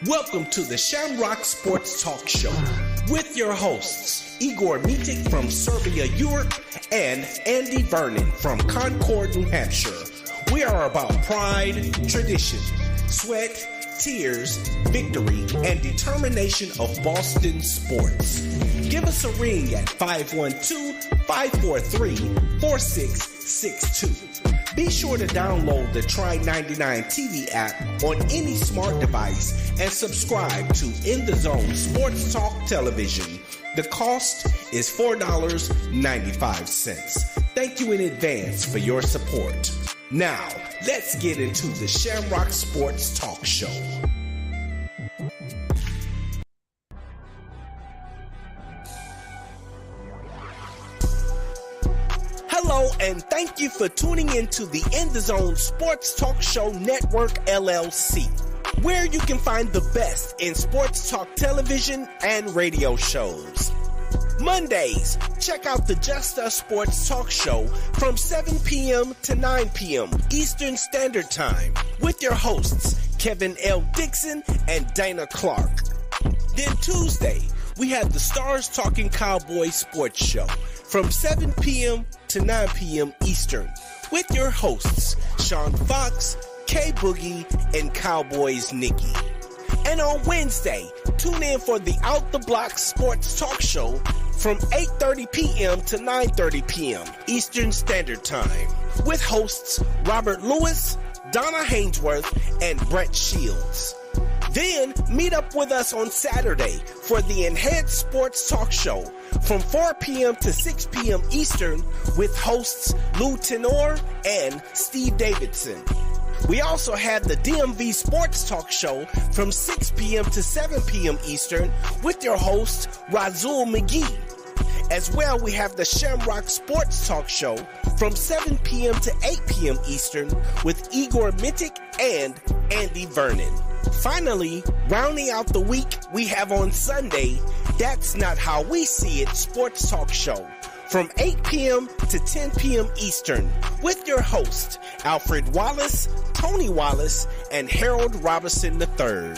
Welcome to the Shamrock Sports Talk Show with your hosts, Igor Mitic from Serbia, Europe, and Andy Vernon from Concord, New Hampshire. We are about pride, tradition, sweat, tears, victory, and determination of Boston sports. Give us a ring at 512-543-4662. Be sure to download the Try 99 TV app on any smart device and subscribe to In the Zone Sports Talk Television. The cost is $4.95. Thank you in advance for your support. Now, let's get into the Shamrock Sports Talk Show. Hello, and thank you for tuning into the In the Zone Sports Talk Show Network, LLC, where you can find the best in sports talk television and radio shows. Mondays, check out the Just Us Sports Talk Show from 7 p.m. to 9 p.m. Eastern Standard Time with your hosts, Kevin L. Dixon and Dana Clark. Then Tuesday, we have the Stars Talking Cowboys Sports Show from 7 p.m. to 9 p.m. Eastern with your hosts, Sean Fox, K Boogie, and Cowboys Nikki. And on Wednesday, tune in for the Out the Block Sports Talk Show from 8:30 p.m. to 9:30 p.m. Eastern Standard Time with hosts Robert Lewis, Donna Hainsworth, and Brett Shields. Then meet up with us on Saturday for the Enhanced Sports Talk Show from 4 p.m. to 6 p.m. Eastern with hosts Lou Tenor and Steve Davidson. We also have the DMV Sports Talk Show from 6 p.m. to 7 p.m. Eastern with your host Razul McGee. As well, we have the Shamrock Sports Talk Show from 7 p.m. to 8 p.m. Eastern with Igor Mitic and Andy Vernon. Finally, rounding out the week, we have on Sunday, That's Not How We See It Sports Talk Show from 8 p.m. to 10 p.m. Eastern with your host, Alfred Wallace, Tony Wallace, and Harold Robinson III.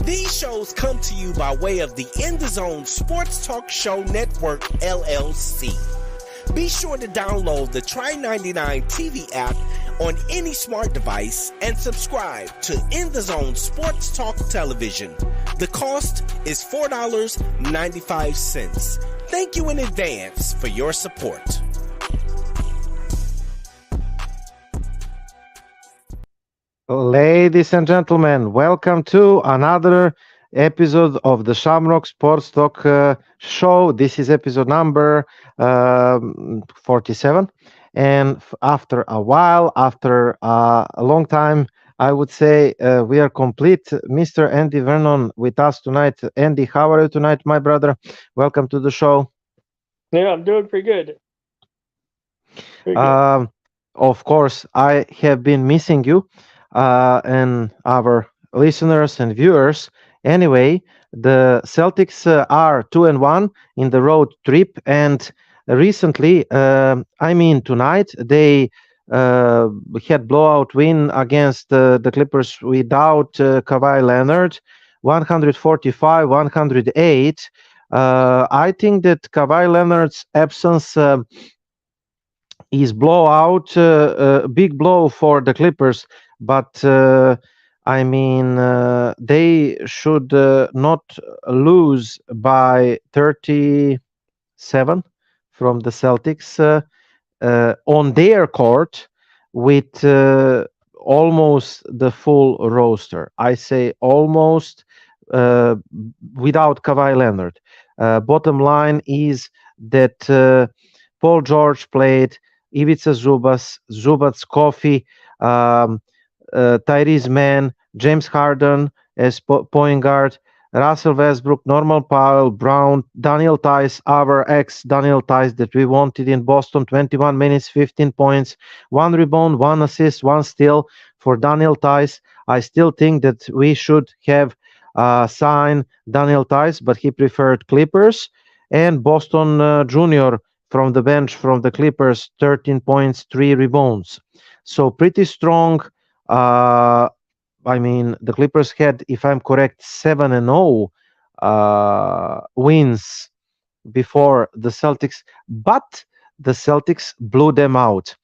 These shows come to you by way of the In the Zone Sports Talk Show Network, LLC. Be sure to download the Try 99 TV app on any smart device and subscribe to In the Zone Sports Talk Television. The cost is $4.95. Thank you in advance for your support. Ladies and gentlemen, welcome to another episode of the Shamrock Sports Talk Show. This is episode number 47. And after a while, after a long time, I would say we are complete. Mr. Andy Vernon with us tonight. Andy, how are you tonight, my brother? Welcome to the show. Yeah, I'm doing pretty good. Of course, I have been missing you and our listeners and viewers. Anyway, the Celtics are 2-1 in the road trip, and recently, tonight, they had blowout win against the Clippers without Kawhi Leonard, 145-108. I think that Kawhi Leonard's absence is blowout, big blow for the Clippers, but they should not lose by 37 from the Celtics on their court with almost the full roster. I say almost without Kawhi Leonard. Bottom line is that Paul George played, Ivica Zubac, Kofi, Tyrese Mann, James Harden as point guard, Russell Westbrook, Norman Powell, Brown, Daniel Tice, our ex-Daniel Tice that we wanted in Boston, 21 minutes, 15 points, 1 rebound, 1 assist, 1 steal for Daniel Tice. I still think that we should have signed Daniel Tice, but he preferred Clippers. And Boston Jr. from the bench from the Clippers, 13 points, 3 rebounds. So pretty strong I mean, the Clippers had, if I'm correct, 7-0 wins before the Celtics, but the Celtics blew them out.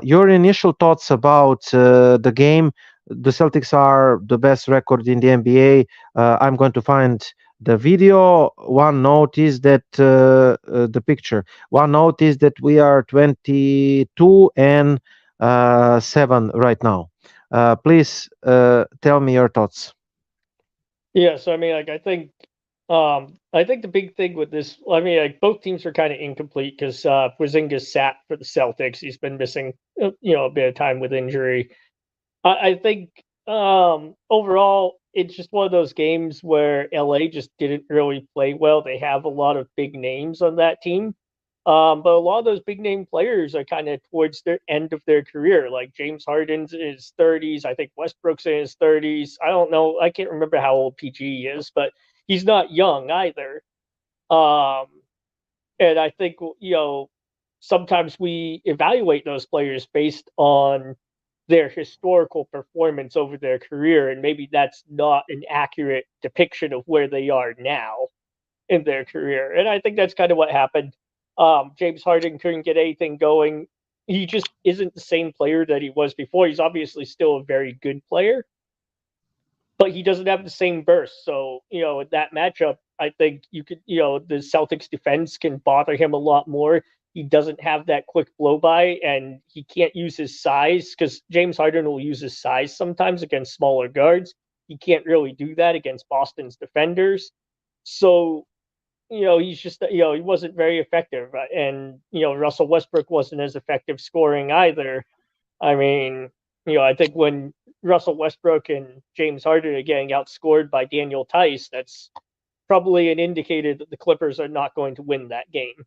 Your initial thoughts about the game? The Celtics are the best record in the NBA. I'm going to find the video. One note is that the picture. One note is that we are 22 and 7 right now. Please tell me your thoughts. Yeah, so I mean, like I think the big thing with this, I mean, like both teams are kind of incomplete because Porzingas sat for the Celtics. He's been missing, a bit of time with injury. I think overall, it's just one of those games where LA just didn't really play well. They have a lot of big names on that team. But a lot of those big name players are kind of towards the end of their career. Like James Harden's in his 30s. I think Westbrook's in his 30s. I don't know. I can't remember how old PG is, but he's not young either. Um, and I think, sometimes we evaluate those players based on their historical performance over their career. And maybe that's not an accurate depiction of where they are now in their career. And I think that's kind of what happened. James Harden couldn't get anything going. He just isn't the same player that he was before. He's obviously still a very good player, but he doesn't have the same burst. So, in that matchup, I think the Celtics defense can bother him a lot more. He doesn't have that quick blow by, and he can't use his size because James Harden will use his size sometimes against smaller guards. He can't really do that against Boston's defenders. So, he's just, he wasn't very effective. And, Russell Westbrook wasn't as effective scoring either. I mean, I think when Russell Westbrook and James Harden are getting outscored by Daniel Tice, that's probably an indicator that the Clippers are not going to win that game.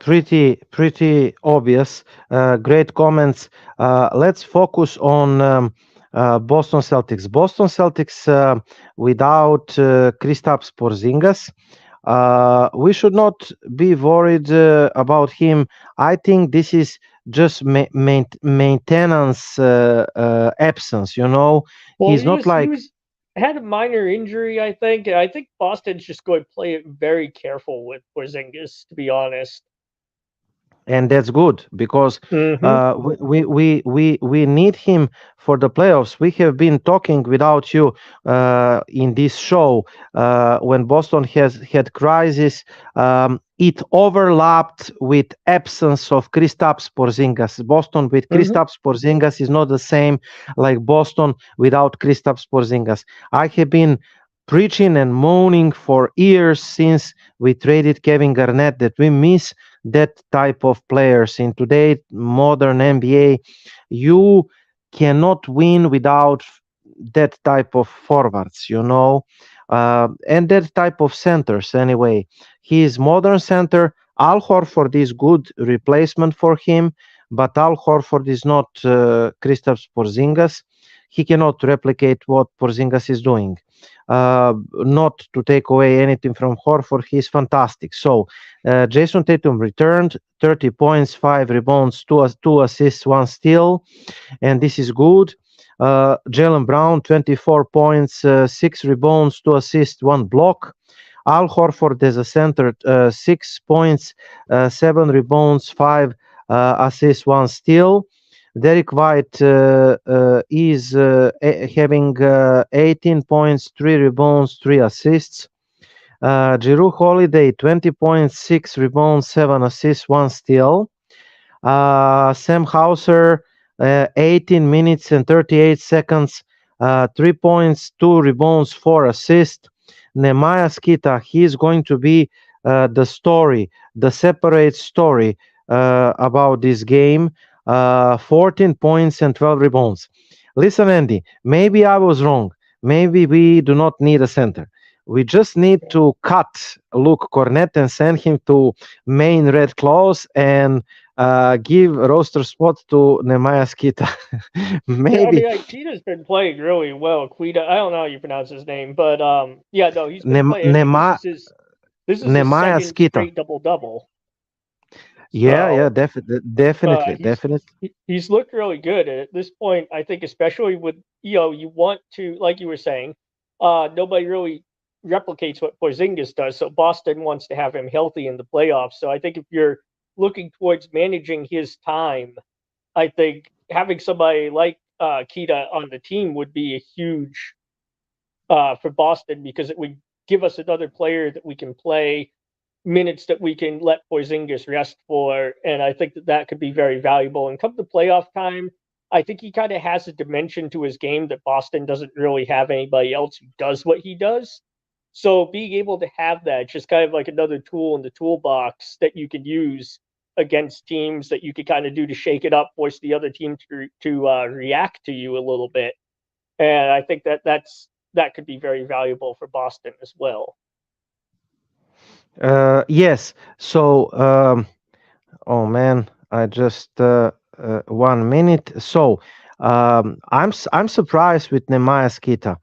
Pretty obvious. Great comments. Let's focus on Boston Celtics. Boston Celtics without Kristaps Porzingas. We should not be worried about him. I think this is just maintenance absence. Well, he's not like. Had a minor injury, I think. I think Boston's just going to play it very careful with Porzingis, to be honest. And that's good because we need him for the playoffs. We have been talking without you in this show when Boston has had crisis. It overlapped with absence of Kristaps Porzingas. Boston with Kristaps Porzingas is not the same like Boston without Kristaps Porzingas. I have been preaching and moaning for years since we traded Kevin Garnett that we miss that type of players in today's modern NBA. You cannot win without that type of forwards, and that type of centers anyway. He is modern center. Al Horford is good replacement for him, but Al Horford is not Kristaps Porzingas. He cannot replicate what Porzingas is doing. Not to take away anything from Horford, he's fantastic. So Jayson Tatum returned 30 points, 5 rebounds, 2 assists, 1 steal, and this is good. Jaylen Brown 24 points, 6 rebounds, 2 assists, 1 block. Al Horford as a center, 6 points, 7 rebounds, 5 assists, 1 steal. Derrick White is having 18 points, 3 rebounds, 3 assists. Jrue Holiday, 20 points, 6 rebounds, 7 assists, 1 steal. Sam Hauser, 18 minutes and 38 seconds, 3 points, 2 rebounds, 4 assists. Nehemiah Skita, he is going to be the story, the separate story about this game. 14 points and 12 rebounds. Listen, Andy, maybe I was wrong. Maybe we do not need a center. We just need to cut Luke Cornett and send him to main Red Claws and give a roster spot to Nehemiah Skita. Maybe. Yeah, Quita's been playing really well. Quita, I don't know how you pronounce his name, but he's been playing. This is his second straight double-double. Yeah, So definitely, he's definitely. he's looked really good. And at this point, I think especially with you want to, like you were saying, nobody really replicates what Porzingis does. So Boston wants to have him healthy in the playoffs. So I think if you're looking towards managing his time, I think having somebody like Kita on the team would be a huge for Boston because it would give us another player that we can play minutes that we can let Porzingis rest for, and I think that that could be very valuable. And come the playoff time, I think he kind of has a dimension to his game that Boston doesn't really have anybody else who does what he does. So being able to have that, just kind of like another tool in the toolbox that you could use against teams that you could kind of do to shake it up, force the other team to react to you a little bit. And I think that that could be very valuable for Boston as well. Yes. So, oh man, I just 1 minute. So, I'm surprised with Nemanja Skita.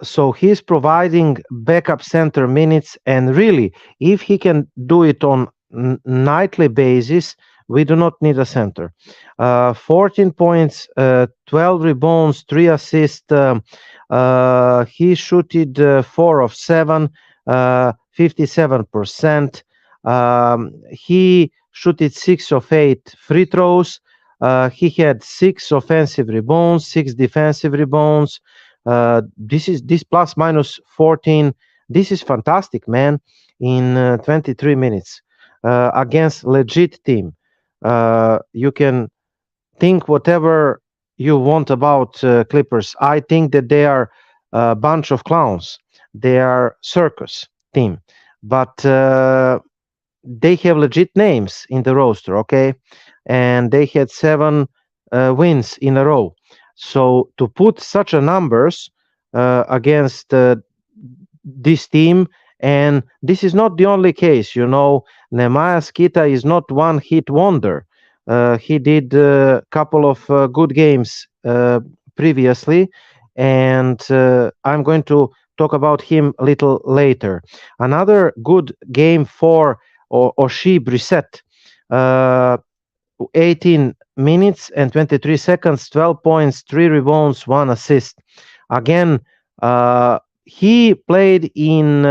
So he's providing backup center minutes, and really, if he can do it on nightly basis, we do not need a center. 14 points, 12 rebounds, 3 assists. He shooted 4 of 7, 57%. He shooted 6 of 8 free throws. He had 6 offensive rebounds, 6 defensive rebounds. This plus minus 14. This is fantastic, man. In 23 minutes against legit team, you can think whatever you want about Clippers. I think that they are a bunch of clowns. They are circus team, but they have legit names in the roster, okay? And they had 7 wins in a row. So to put such a numbers against this team, and this is not the only case, Nemanja Skita is not one hit wonder. He did a couple of good games previously, and I'm going to talk about him a little later. Another good game for Oshie Brissett. 18 minutes and 23 seconds, 12 points, 3 rebounds, 1 assist. Again, he played in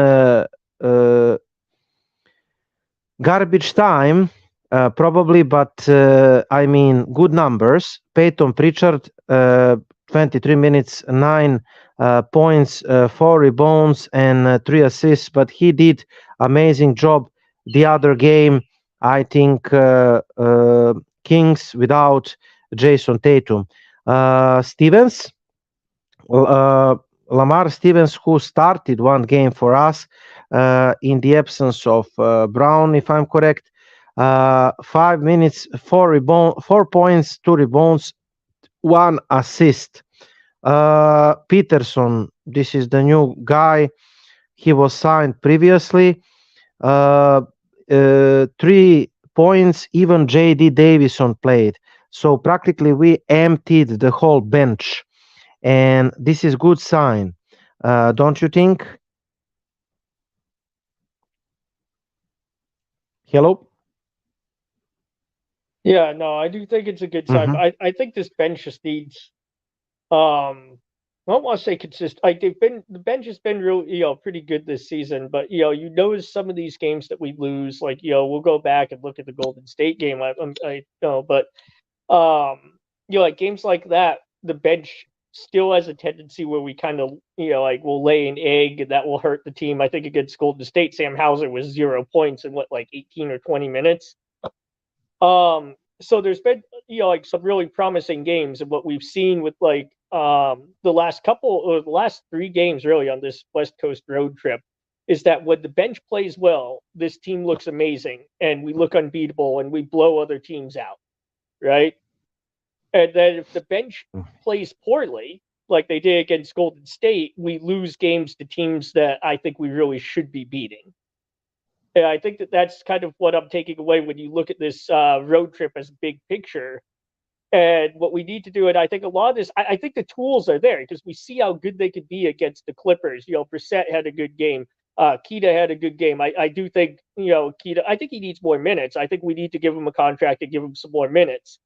garbage time, probably, but I mean, good numbers. Payton Pritchard, 23 minutes, 9 points, 4 rebounds, and 3 assists, but he did amazing job. The other game, I think Kings without Jayson Tatum. Stevens, Lamar Stevens, who started one game for us in the absence of Brown, if I'm correct. 5 minutes, 4 points, 2 rebounds, 1 assist. Peterson, this is the new guy. He was signed previously. 3 points, even J.D. Davison played. So practically we emptied the whole bench. And this is good sign, don't you think? Hello? Yeah, no, I do think it's a good sign. Mm-hmm. But I think this bench just needs I don't want to say consistent. Like the bench has been real, pretty good this season. But you notice some of these games that we lose, like we'll go back and look at the Golden State game. I know, but like games like that, the bench still has a tendency where we kind of like we'll lay an egg and that will hurt the team. I think against Golden State, Sam Hauser was 0 points in like 18 or 20 minutes. So there's been like some really promising games, and what we've seen with like the last couple or the last 3 games really on this West Coast road trip is that when the bench plays well, this team looks amazing and we look unbeatable and we blow other teams out, right? And then if the bench plays poorly, like they did against Golden State, we lose games to teams that I think we really should be beating. And I think that that's kind of what I'm taking away when you look at this road trip as a big picture. And what we need to do, and I think a lot of this, I think the tools are there because we see how good they could be against the Clippers. Brissett had a good game. Kita had a good game. I do think, Kita, I think he needs more minutes. I think we need to give him a contract and give him some more minutes.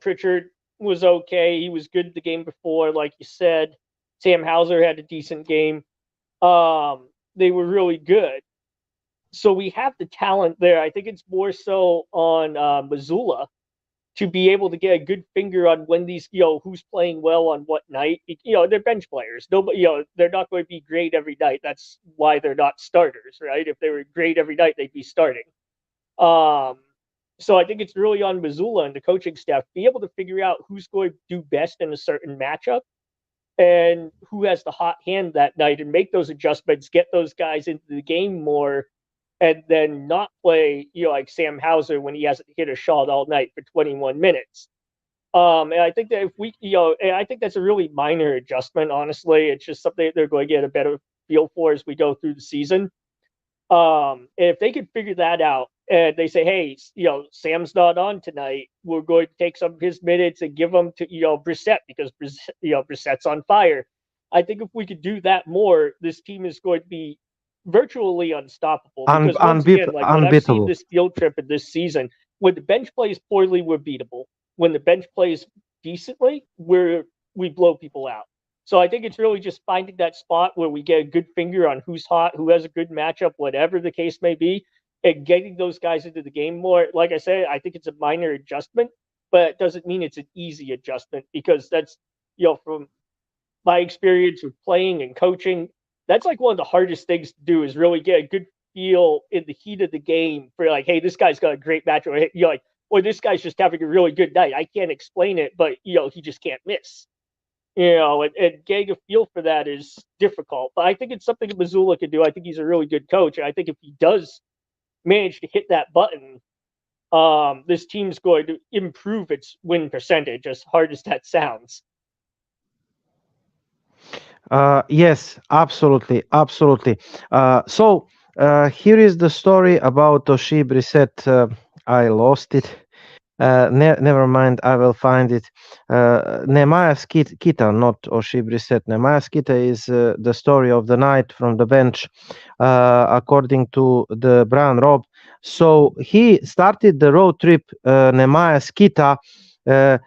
Pritchard was okay. He was good the game before, like you said. Sam Hauser had a decent game. They were really good. So we have the talent there. I think it's more so on Missoula to be able to get a good finger on when these, who's playing well on what night. They're bench players. Nobody, they're not going to be great every night. That's why they're not starters, right? If they were great every night, they'd be starting. So I think it's really on Missoula and the coaching staff to be able to figure out who's going to do best in a certain matchup and who has the hot hand that night and make those adjustments, get those guys into the game more, and then not play, like Sam Hauser when he hasn't hit a shot all night for 21 minutes. And I think that if we, I think that's a really minor adjustment, honestly. It's just something they're going to get a better feel for as we go through the season. And if they could figure that out and they say, hey, Sam's not on tonight, we're going to take some of his minutes and give them to, Brissett because, Brissett's on fire. I think if we could do that more, this team is going to be virtually unstoppable. Because once again, like when I've seen this field trip in this season, when the bench plays poorly, we're beatable. When the bench plays decently, we blow people out. So I think it's really just finding that spot where we get a good finger on who's hot, who has a good matchup, whatever the case may be, and getting those guys into the game more. Like I say, I think it's a minor adjustment, but it doesn't mean it's an easy adjustment because that's, from my experience with playing and coaching, that's like one of the hardest things to do is really get a good feel in the heat of the game for like, hey, this guy's got a great matchup. Or this guy's just having a really good night. I can't explain it, but, he just can't miss. And getting a feel for that is difficult. But I think it's something Missoula can do. I think he's a really good coach. And I think if he does manage to hit that button, this team's going to improve its win percentage, as hard as that sounds. Yes, absolutely. So here is the story about Oshie Brissett. I lost it. Never mind, I will find it. Nehemiah Kita, not Oshie Brissett. Nehemiah Kita is the story of the night from the bench, according to the Brown Rob. So he started the road trip, Nehemiah Kita.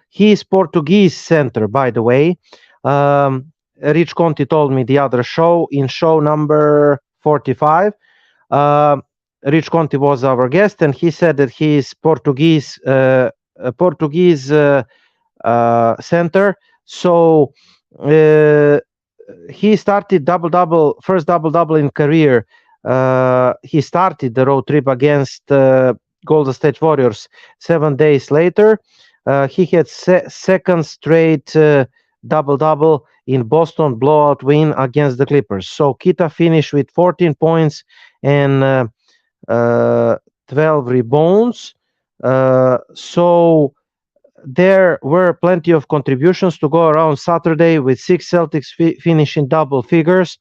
He is Portuguese center, by the way. Rich Conti told me the other show, in show number 45. Rich Conti was our guest, and he said that he is Portuguese center. So he started first double in career. He started the road trip against Golden State Warriors 7 days later. He had second straight double in Boston blowout win against the Clippers. So Kita finished with 14 points and 12 rebounds. So there were plenty of contributions to go around Saturday with 6 Celtics finishing double figures.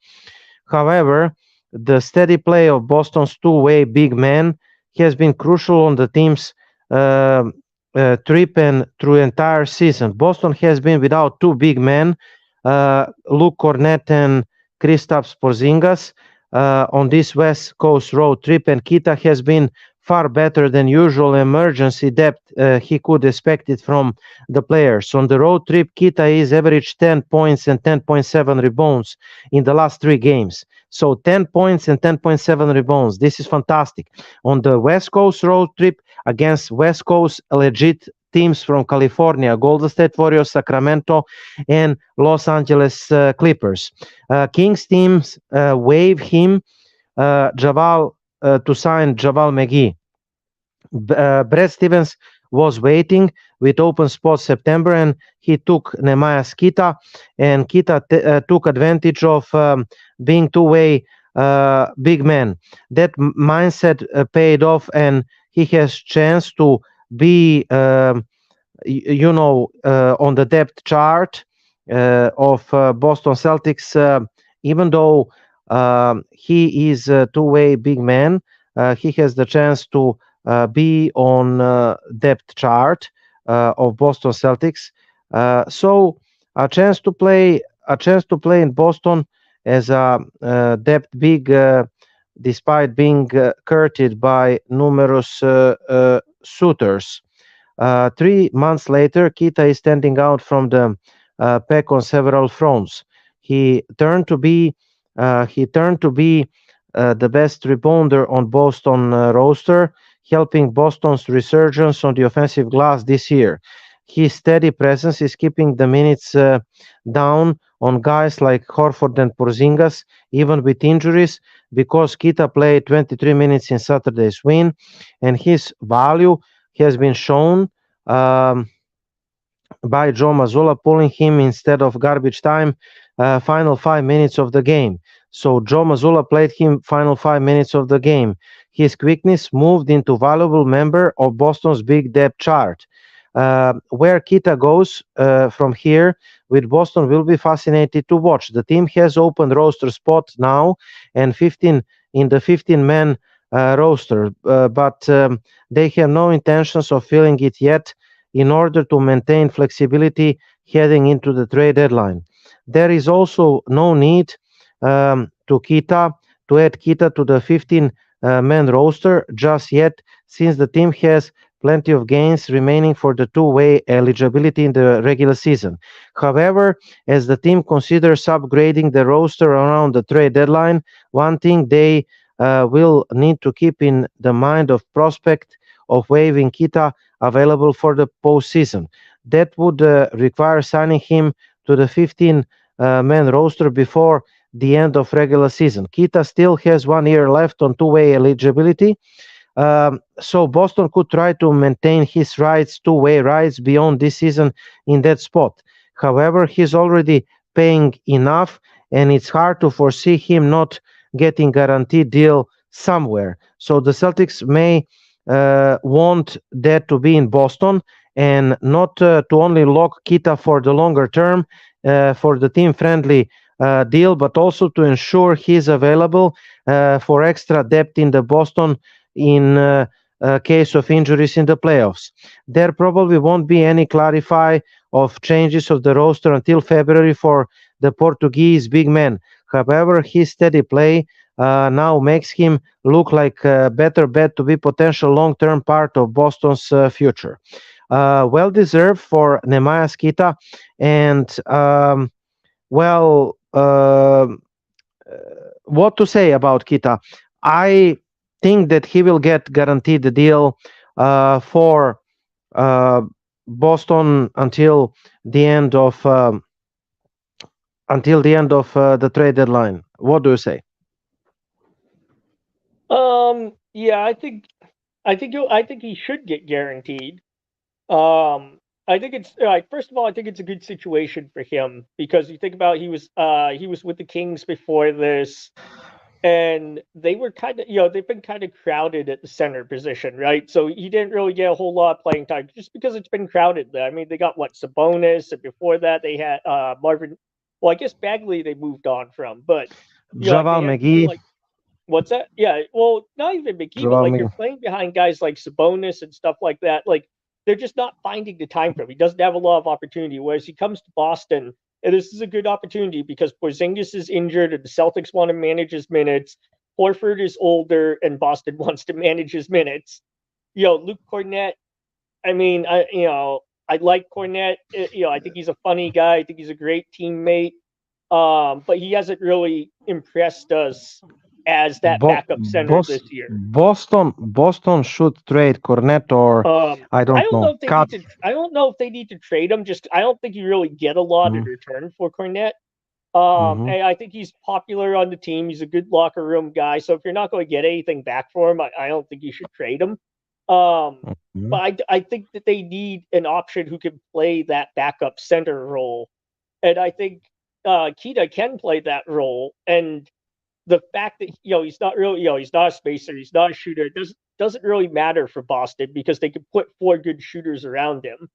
However, the steady play of Boston's two-way big man has been crucial on the team's trip and through entire season. Boston has been without two big men, Luke Cornett and Kristaps Porzingas, on this West Coast road trip, and Kita has been far better than usual emergency depth he could expect it from the players. On the road trip, Kita is averaged 10 points and 10.7 rebounds in the last 3 games. So 10 points and 10.7 rebounds. This is fantastic. On the West Coast road trip against West Coast legit teams from California, Golden State Warriors, Sacramento, and Los Angeles Clippers. Kings teams waive him to sign JaVale McGee. Brad Stevens was waiting with open spots September, and he took Nehemiah Kita, and Kita took advantage of being two-way big man. That mindset paid off, and he has chance to be on the depth chart of Boston Celtics. Even though he is a two-way big man, he has the chance to be on depth chart of Boston Celtics. So a chance to play in Boston as a depth big, despite being courted by numerous suitors. 3 months later, Kita is standing out from the pack on several fronts. He turned to be the best rebounder on Boston roster, helping Boston's resurgence on the offensive glass this year. His steady presence is keeping the minutes down on guys like Horford and Porzingas, even with injuries, because Kita played 23 minutes in Saturday's win, and his value has been shown um, by Joe Mazzulla, pulling him instead of garbage time final 5 minutes of the game. So Joe Mazzulla played him final 5 minutes of the game. His quickness moved into valuable member of Boston's big depth chart. Where Kita goes from here with Boston will be fascinating to watch. The team has open roster spot now and 15 in the 15-man roster, but they have no intentions of filling it yet in order to maintain flexibility heading into the trade deadline. There is also no need to add Kita to the 15-man roster just yet, since the team has plenty of games remaining for the two-way eligibility in the regular season. However, as the team considers upgrading the roster around the trade deadline, one thing they will need to keep in the mind of prospect of waiving Kita available for the postseason. That would require signing him to the 15-man roster before the end of regular season. Kita still has 1 year left on two-way eligibility, so Boston could try to maintain his rights, two-way rights, beyond this season in that spot. However, he's already paying enough, and it's hard to foresee him not getting guaranteed deal somewhere. So the Celtics may want that to be in Boston and not to only lock Kita for the longer term for the team-friendly deal, but also to ensure he's available for extra depth in the Boston in case of injuries in the playoffs. There probably won't be any clarify of changes of the roster until February for the Portuguese big man. However, his steady play now makes him look like a better bet to be potential long-term part of Boston's future. Well deserved for Neemias Kita, and well, what to say about Kita? I think that he will get guaranteed the deal for Boston the end of until the end of the trade deadline. What do you say? Yeah, I think he should get guaranteed. I think it's first of all, I think it's a good situation for him because you think about he was with the Kings before this, and they were kind of they've been kind of crowded at the center position, right? So he didn't really get a whole lot of playing time just because it's been crowded there. I mean, they got Sabonis, and before that they had Marvin. Well, I guess Bagley they moved on from, but Javal McGee. What's that? Yeah, well, not even McGee, but like you're playing behind guys like Sabonis and stuff like that. Like they're just not finding the time for him. He doesn't have a lot of opportunity. Whereas he comes to Boston, and this is a good opportunity because Porzingis is injured, and the Celtics want to manage his minutes. Horford is older, and Boston wants to manage his minutes. Luke Cornett. I mean, I like Cornett. I think he's a funny guy. I think he's a great teammate. But he hasn't really impressed us as that backup center this year. Boston should trade Cornett, or I don't know. I don't know if they need to trade him. I don't think you really get a lot in return for Cornett. And I think he's popular on the team. He's a good locker room guy. So if you're not going to get anything back for him, I don't think you should trade him. But I think that they need an option who can play that backup center role, and I think Kita can play that role. And the fact that he's not really he's not a spacer, he's not a shooter, it doesn't really matter for Boston because they can put 4 good shooters around him,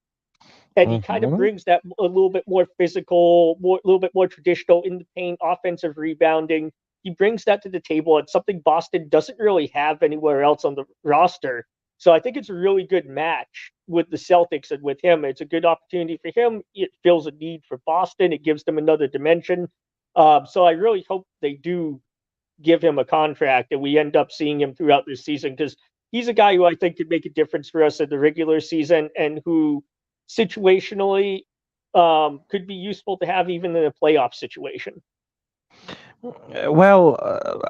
and he kind of brings that a little bit more physical, a little bit more traditional in the paint, offensive rebounding. He brings that to the table. It's something Boston doesn't really have anywhere else on the roster. So I think it's a really good match with the Celtics and with him. It's a good opportunity for him. It fills a need for Boston. It gives them another dimension. So I really hope they do give him a contract and we end up seeing him throughout this season because he's a guy who I think could make a difference for us in the regular season and who situationally could be useful to have even in a playoff situation. Well,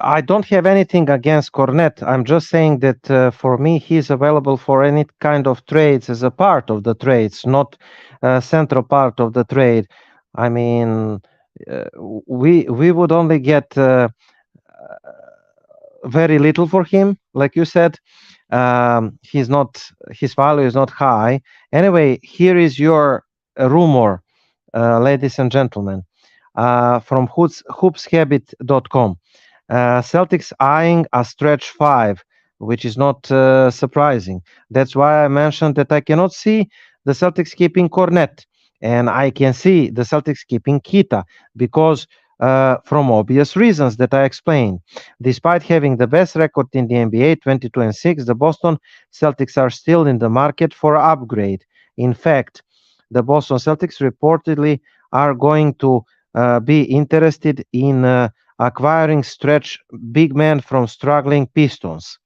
I don't have anything against Cornet. I'm just saying that for me, he's available for any kind of trades as a part of the trades, not a central part of the trade. I mean, we would only get very little for him, like you said. He's not his value is not high. Anyway, here is your rumor, ladies and gentlemen, from hoopshabit.com. Celtics eyeing a stretch 5, which is not surprising. That's why I mentioned that I cannot see the Celtics keeping Cornet, and I can see the Celtics keeping Kita because from obvious reasons that I explained. Despite having the best record in the NBA, 22-6, the Boston Celtics are still in the market for upgrade. In fact, the Boston Celtics reportedly are going to be interested in acquiring stretch big men from struggling Pistons.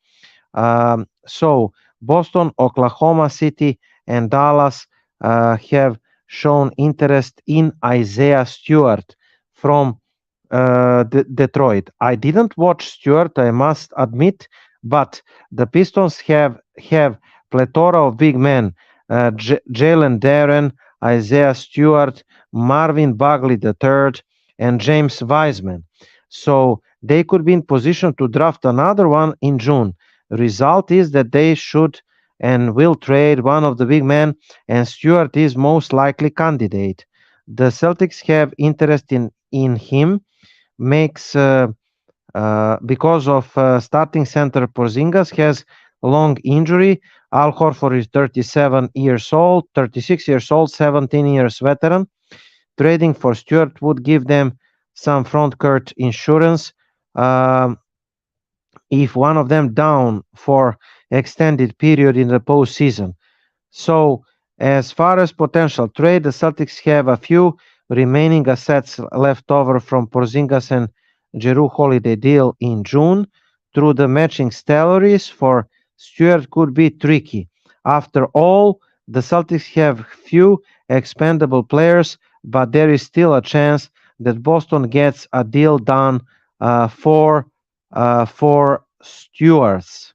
So Boston, Oklahoma City, and Dallas have shown interest in Isaiah Stewart from Detroit. I didn't watch Stewart, I must admit, but the Pistons have plethora of big men: Jaylen Brown, Isaiah Stewart, Marvin Bagley III, and James Wiseman. So they could be in position to draft another one in June. Result is that they should and will trade one of the big men, and Stewart is most likely candidate. The Celtics have interest in him, makes because of starting center Porzingas has long injury. Al Horford is 36 years old, 17 years veteran. Trading for Stewart would give them some front court insurance if one of them down for extended period in the postseason. So, as far as potential trade, the Celtics have a few remaining assets left over from Porzingas and Jrue Holiday deal in June. Through the matching salaries for Stewart could be tricky. After all, the Celtics have few expendable players, but there is still a chance that Boston gets a deal done for Stewart's,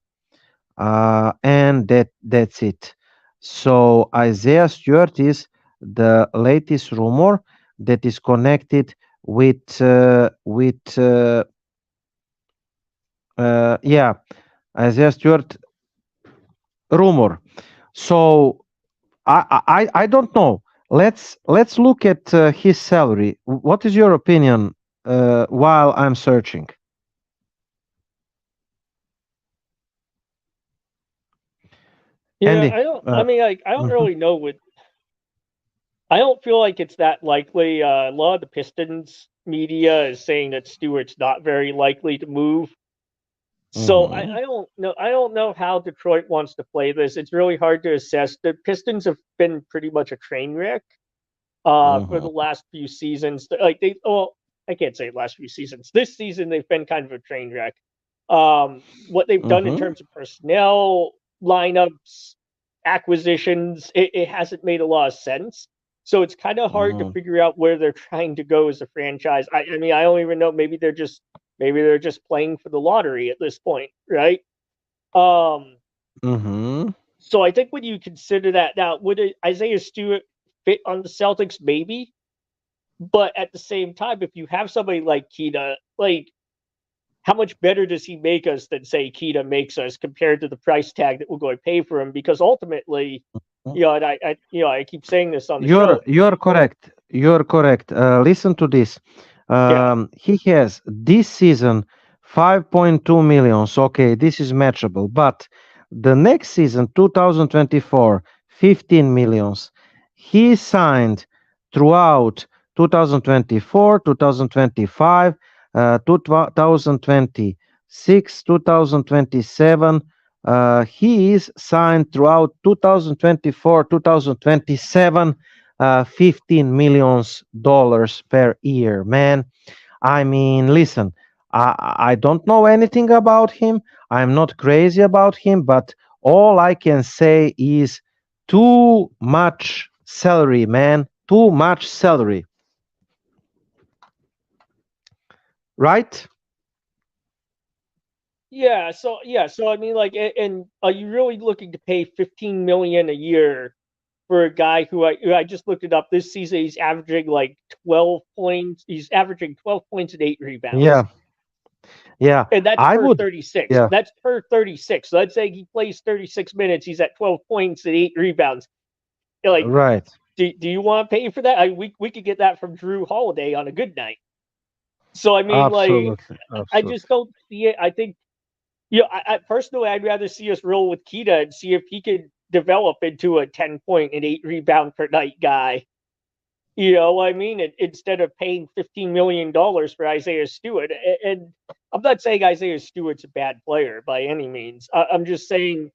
and that's it. So Isaiah Stewart is the latest rumor that is connected with Isaiah Stewart rumor. So I don't know. Let's look at his salary. What is your opinion while I'm searching? Yeah, Andy, I don't. I mean, like, I don't mhm. really know what. I don't feel like it's that likely. A lot of the Pistons media is saying that Stewart's not very likely to move. So I don't know. I don't know how Detroit wants to play this. It's really hard to assess. The Pistons have been pretty much a train wreck for the last few seasons. Like I can't say last few seasons. This season they've been kind of a train wreck. What they've done in terms of personnel, lineups, acquisitions, it hasn't made a lot of sense. So it's kind of hard to figure out where they're trying to go as a franchise. I mean, I don't even know. Maybe they're just playing for the lottery at this point, right? So I think when you consider that, now would Isaiah Stewart fit on the Celtics? Maybe, but at the same time, if you have somebody like Kita, like, how much better does he make us than, say, Kita makes us compared to the price tag that we're going to pay for him? Because ultimately, and I keep saying this on the show. You're correct. You're correct. Listen to this. He has this season 5.2 millions. Okay, this is matchable. But the next season, 2024, 15 millions. He signed throughout 2024, 2025, 2026, 2027. He is signed throughout 2024, 2027, $15 million per year. Man, I mean, listen, I don't know anything about him. I'm not crazy about him, but all I can say is too much salary, man. Too much salary. Right? So I mean, like, and are you really looking to pay 15 million a year for a guy who I just looked it up this season? He's averaging like 12 points. He's averaging 12 points and 8 rebounds, Yeah. Yeah. and that's I per would. 36. Yeah. That's per 36. So let's say he plays 36 minutes. He's at 12 points and 8 rebounds. Like, Right. do you want to pay for that? We could get that from Drew Holiday on a good night. So I mean, like, Absolutely. I Absolutely. just don't see it. I think, you know, I personally, I'd rather see us roll with Kita and see if he could develop into a 10 point and 8 rebound per night guy. You know what I mean? Instead of paying $15 million for Isaiah Stewart. And I'm not saying Isaiah Stewart's a bad player by any means. I'm just saying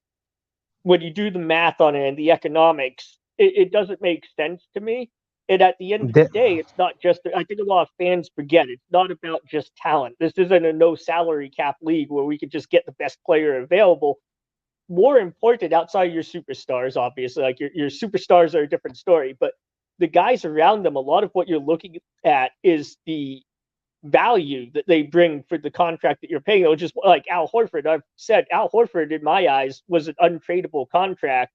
when you do the math on it and the economics, it doesn't make sense to me. And at the end of the The- day, it's not just, I think a lot of fans forget it's not about just talent. This isn't a no salary cap league where we could just get the best player available. More important outside of your superstars, obviously, like your superstars are a different story, but the guys around them, a lot of what you're looking at is the value that they bring for the contract that you're paying. Which is like Al Horford. I've said Al Horford, in my eyes, was an untradeable contract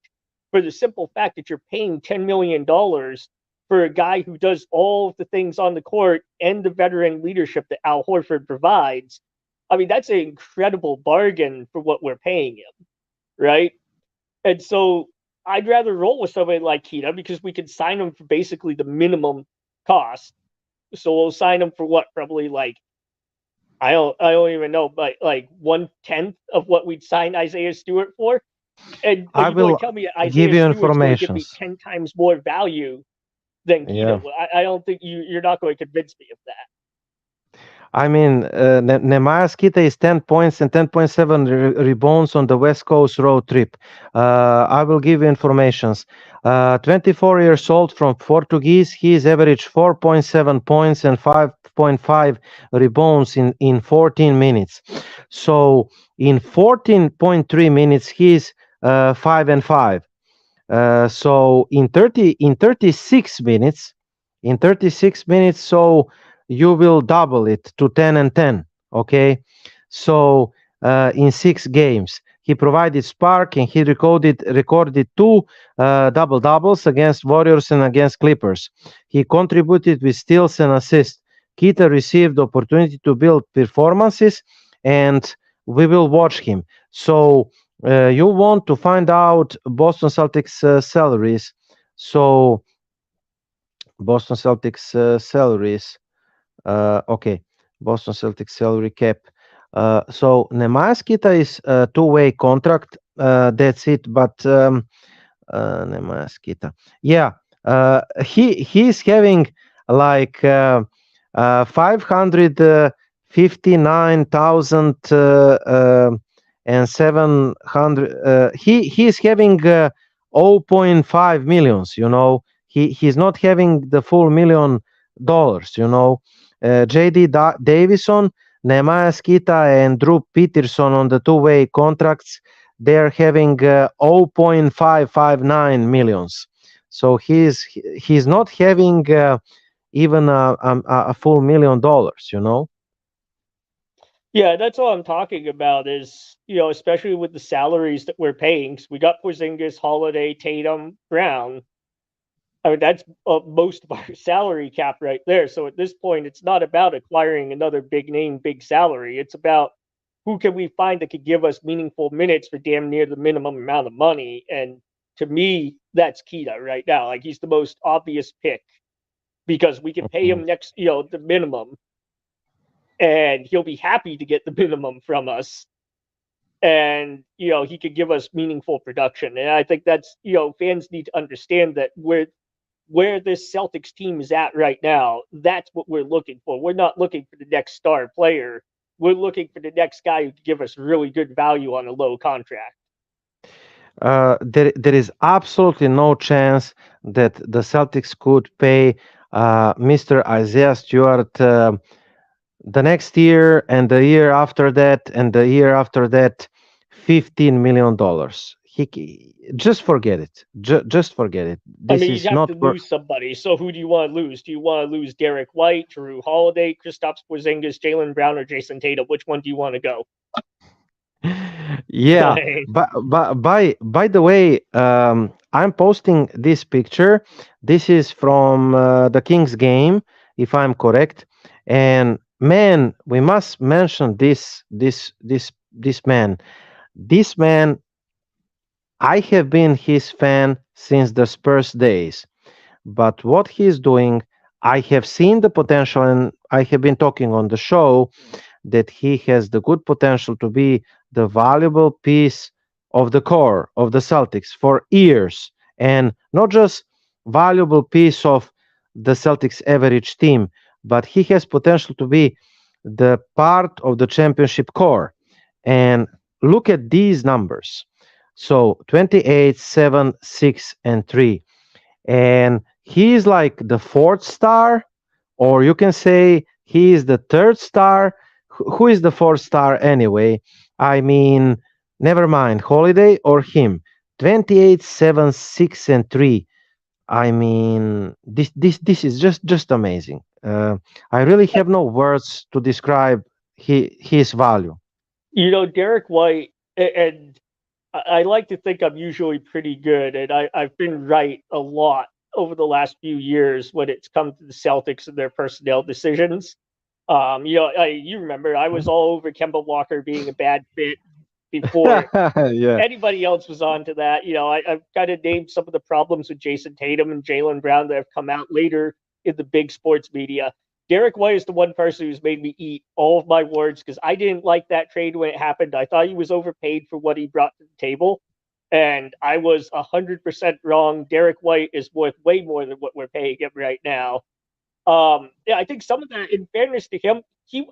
for the simple fact that you're paying $10 million for a guy who does all of the things on the court and the veteran leadership that Al Horford provides. I mean, that's an incredible bargain for what we're paying him, right? And so I'd rather roll with somebody like Kita because we can sign him for basically the minimum cost. So we'll sign him for what, probably like, I don't even know, but like 1/10 of what we'd sign Isaiah Stewart for. And are I you going will to tell me give Isaiah you Stewart's going to give me informations. 10 times more value than Yeah. Kita? I don't think you're not going to convince me of that. I mean, Nehemiah Skita is 10 points and 10.7 rebounds on the West Coast road trip. I will give you informations. 24 years old from Portuguese. He's averaged 4.7 points and 5.5 rebounds in 14 minutes. So in 14.3 minutes, he's 5 and 5. So in 36 minutes, so you will double it to 10 and 10. Okay, so in 6 games, he provided spark and he recorded two double doubles against Warriors and against Clippers. He contributed with steals and assists. Kita received the opportunity to build performances, and we will watch him. So you want to find out Boston Celtics salaries. So Boston Celtics salaries. Okay, Boston Celtics salary cap. So Nemaskita is a two-way contract. That's it. But Nemaskita, yeah, he's having like 559,000 and 700. He's having 0.5 millions. He's not having the full $1 million. JD Davison, Nehemiah Skita, and Drew Peterson on the two-way contracts. They're having 0.559 millions. So he's not having even a full $1 million. Yeah, that's all I'm talking about is, especially with the salaries that we're paying. 'Cause we got Porzingis, Holiday, Tatum, Brown. I mean, that's most of our salary cap right there. So at this point, it's not about acquiring another big name, big salary. It's about who can we find that could give us meaningful minutes for damn near the minimum amount of money. And to me, that's Kita right now. Like, he's the most obvious pick because we can pay him the minimum, and he'll be happy to get the minimum from us. And he could give us meaningful production. And I think that's fans need to understand that where this Celtics team is at right now, that's what we're looking for. We're not looking for the next star player. We're looking for the next guy who can give us really good value on a low contract. There is absolutely no chance that the Celtics could pay Mr. Isaiah Stewart the next year and the year after that and the year after that, $15 million. Just forget it. Just forget it. I This mean, you'd is have not to lose somebody. So who do you want to lose? Do you want to lose Derrick White, Drew Holiday, Kristaps Porzingas, Jaylen Brown, or Jayson Tatum? Which one do you want to go? Yeah, but by the way, I'm posting this picture. This is from the Kings game, if I'm correct. And man, we must mention this man. This man, I have been his fan since the Spurs days. But what he's doing, I have seen the potential, and I have been talking on the show that he has the good potential to be the valuable piece of the core of the Celtics for years, and not just valuable piece of the Celtics average team, but he has potential to be the part of the championship core. And look at these numbers. So 28, 7, 6, and 3. And he is like the fourth star, or you can say he is the third star. Who is the fourth star anyway? I mean, never mind, Holiday or him. 28, 7, 6, and 3. I mean, this is just amazing. I really have no words to describe his value. Derrick White, and I like to think I'm usually pretty good, and I've been right a lot over the last few years when it's come to the Celtics and their personnel decisions. You remember I was all over Kemba Walker being a bad fit before Yeah. anybody else was on to that. I've kind of named some of the problems with Jayson Tatum and Jaylen Brown that have come out later in the big sports media. Derrick White is the one person who's made me eat all of my words because I didn't like that trade when it happened. I thought he was overpaid for what he brought to the table, and I was 100% wrong. Derrick White is worth way more than what we're paying him right now. I think some of that, in fairness to him,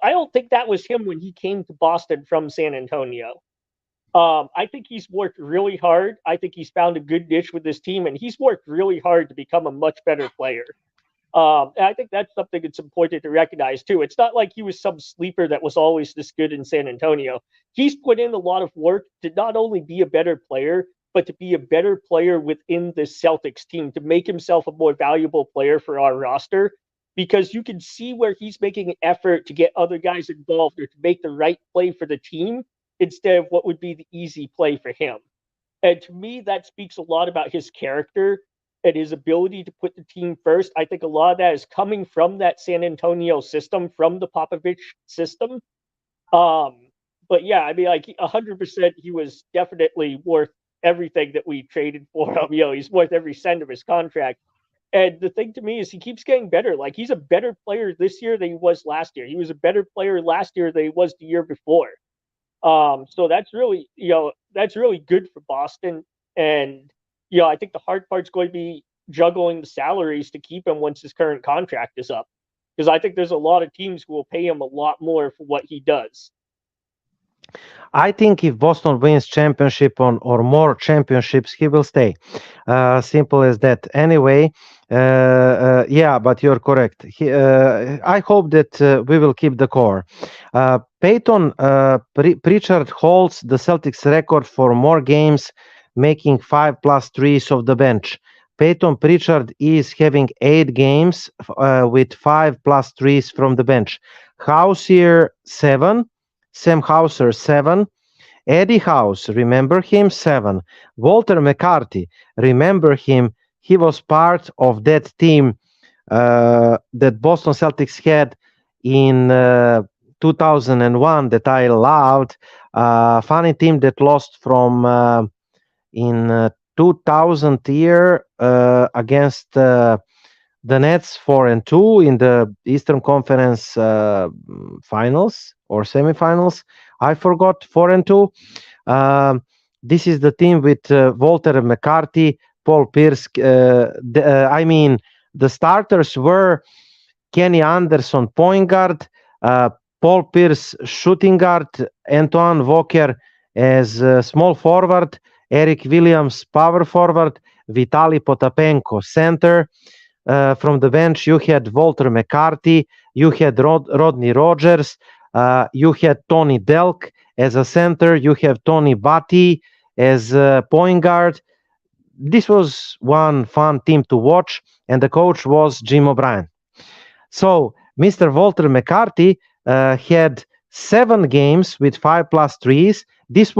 I don't think that was him when he came to Boston from San Antonio. I think he's worked really hard. I think he's found a good niche with this team, and he's worked really hard to become a much better player. And I think that's something that's important to recognize too. It's not like he was some sleeper that was always this good in San Antonio. He's put in a lot of work to not only be a better player, but to be a better player within the Celtics team, to make himself a more valuable player for our roster. Because you can see where he's making an effort to get other guys involved or to make the right play for the team instead of what would be the easy play for him. And to me, that speaks a lot about his character and his ability to put the team first. I think a lot of that is coming from that San Antonio system, from the Popovich system. But yeah, I mean, like 100%, he was definitely worth everything that we traded for him. He's worth every cent of his contract. And the thing to me is he keeps getting better. Like he's a better player this year than he was last year. He was a better player last year than he was the year before. So that's really, that's really good for Boston. And, I think the hard part's going to be juggling the salaries to keep him once his current contract is up. Because I think there's a lot of teams who will pay him a lot more for what he does. I think if Boston wins championship or more championships, he will stay. Simple as that. Anyway, yeah, but you're correct. I hope that we will keep the core. Payton Pritchard holds the Celtics record for more games making 5+ threes of the bench. Payton Pritchard is having 8 games with 5+ threes from the bench. Hauser 7. Sam Hauser 7, Eddie House, remember him, 7, Walter McCarthy, remember him, he was part of that team that Boston Celtics had in 2001 that I loved, funny team that lost from in 2000 year against the Nets 4-2 in the Eastern Conference finals or semifinals. I forgot 4-2. This is the team with Walter McCarthy, Paul Pierce. I mean, the starters were Kenny Anderson, point guard, Paul Pierce, shooting guard, Antoine Walker as small forward, Eric Williams, power forward, Vitaly Potapenko, center. From the bench, you had Walter McCarthy, you had Rodney Rogers, you had Tony Delk as a center, you have Tony Batty as a point guard. This was one fun team to watch, and the coach was Jim O'Brien. So Mr. Walter McCarthy had 7 games with 5+ threes. This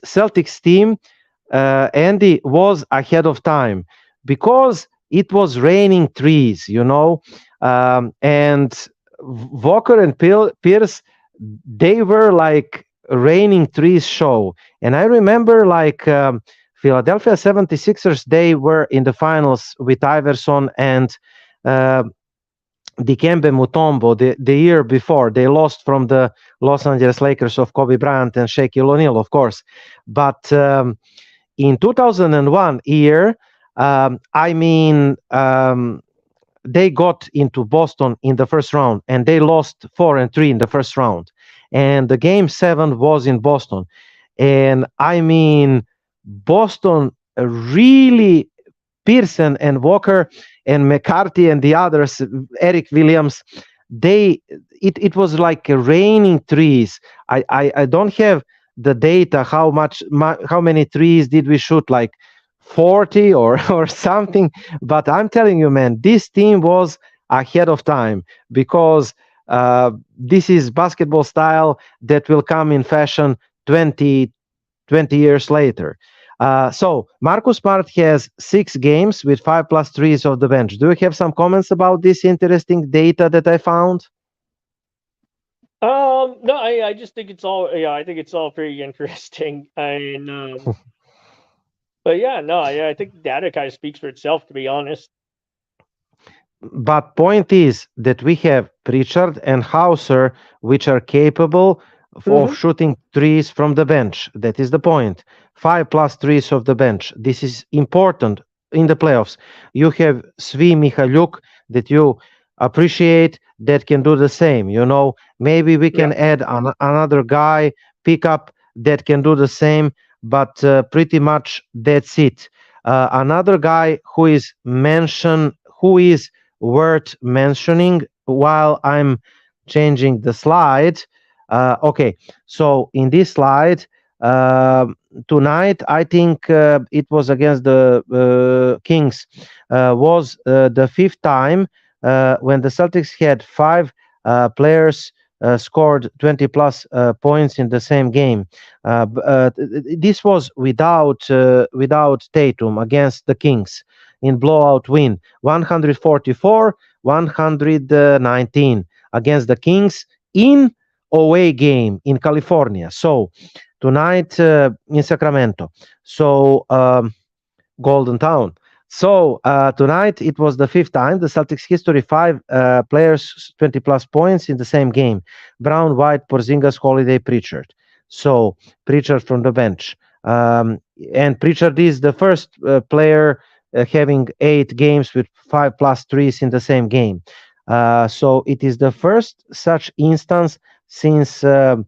Celtics team, Andy, was ahead of time because it was raining threes, and Walker and Pierce, they were like raining threes show. And I remember Philadelphia 76ers, they were in the finals with Iverson and Dikembe Mutombo the year before. They lost from the Los Angeles Lakers of Kobe Bryant and Shaquille O'Neal, of course. But in 2001 year, they got into Boston in the first round, and they lost 4-3 in the first round. And the game 7 was in Boston. And Boston really, Pearson and Walker and McCarthy and the others, Eric Williams, it was like raining threes. I don't have the data how many threes did we shoot, like 40 or something, but I'm telling you, man, this team was ahead of time because this is basketball style that will come in fashion 20 years later. So Marcus Smart has 6 games with 5+ threes off the bench. Do you have some comments about this interesting data that I found? No, I just think it's all, I think it's all pretty interesting. But yeah, no, I think the data kind of speaks for itself, to be honest. But point is that we have Pritchard and Hauser, which are capable of shooting threes from the bench. That is the point. 5+ threes off the bench. This is important in the playoffs. You have Svi Mihalyuk that you appreciate that can do the same. Maybe we can add another guy, pick up that can do the same, but pretty much that's it. Another guy who is worth mentioning while I'm changing the slide. Okay, so in this slide, tonight, I think it was against the Kings, was the 5th time when the Celtics had 5 players scored 20+ points in the same game. This was without Tatum against the Kings in blowout win, 144-119 against the Kings in away game in California. So tonight in Sacramento. So Golden Town. So tonight it was the 5th time the Celtics history, 5 players 20+ points in the same game. Brown, White, Porzingas, Holiday, Pritchard. So Pritchard from the bench. And Pritchard is the first player having 8 games with 5+ threes in the same game. So it is the first such instance since 13th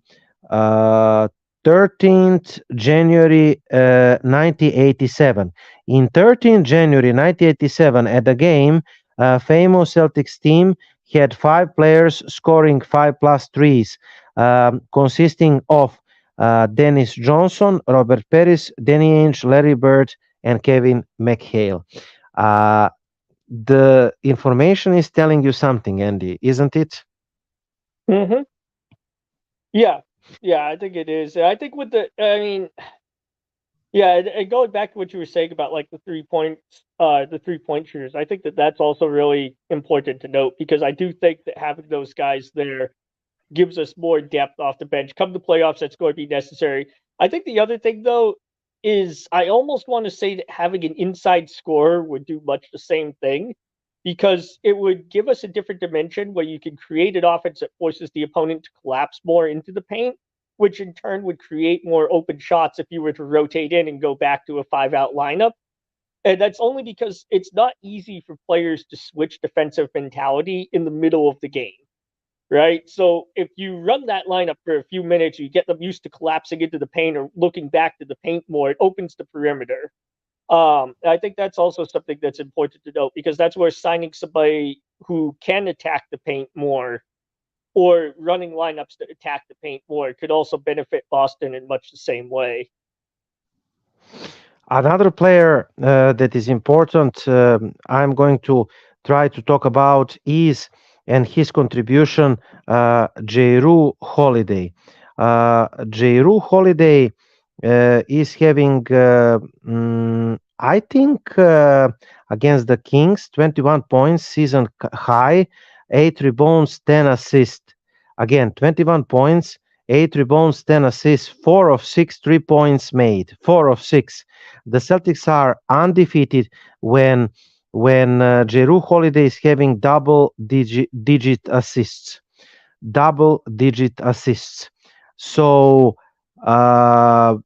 January 1987. In 13th January 1987, at the game, famous Celtics team had 5 players scoring 5+ threes, consisting of Dennis Johnson, Robert Paris, Danny Ainge, Larry Bird, and Kevin McHale. The information is telling you something, Andy, isn't it? Yeah, I think it is. I think with going back to what you were saying about like the 3-point shooters, I think that's also really important to note, because I do think that having those guys there gives us more depth off the bench. Come the playoffs, that's going to be necessary. I think the other thing, though, is I almost want to say that having an inside scorer would do much the same thing, because it would give us a different dimension where you can create an offense that forces the opponent to collapse more into the paint, which in turn would create more open shots if you were to rotate in and go back to a 5-out lineup. And that's only because it's not easy for players to switch defensive mentality in the middle of the game, right? So if you run that lineup for a few minutes, you get them used to collapsing into the paint or looking back to the paint more, it opens the perimeter. I think that's also something that's important to note, because that's where signing somebody who can attack the paint more, or running lineups that attack the paint more, could also benefit Boston in much the same way. Another player that is important, I'm going to try to talk about is and his contribution, Jrue Holiday. Jrue Holiday is having, I think, against the Kings, 21 points, season high, 8 rebounds, 10 assists. Again, 21 points, 8 rebounds, 10 assists, 4 of 6 3 points made, 4 of 6. The Celtics are undefeated when Jrue Holiday is having double-digit assists. Double-digit assists. So Jrue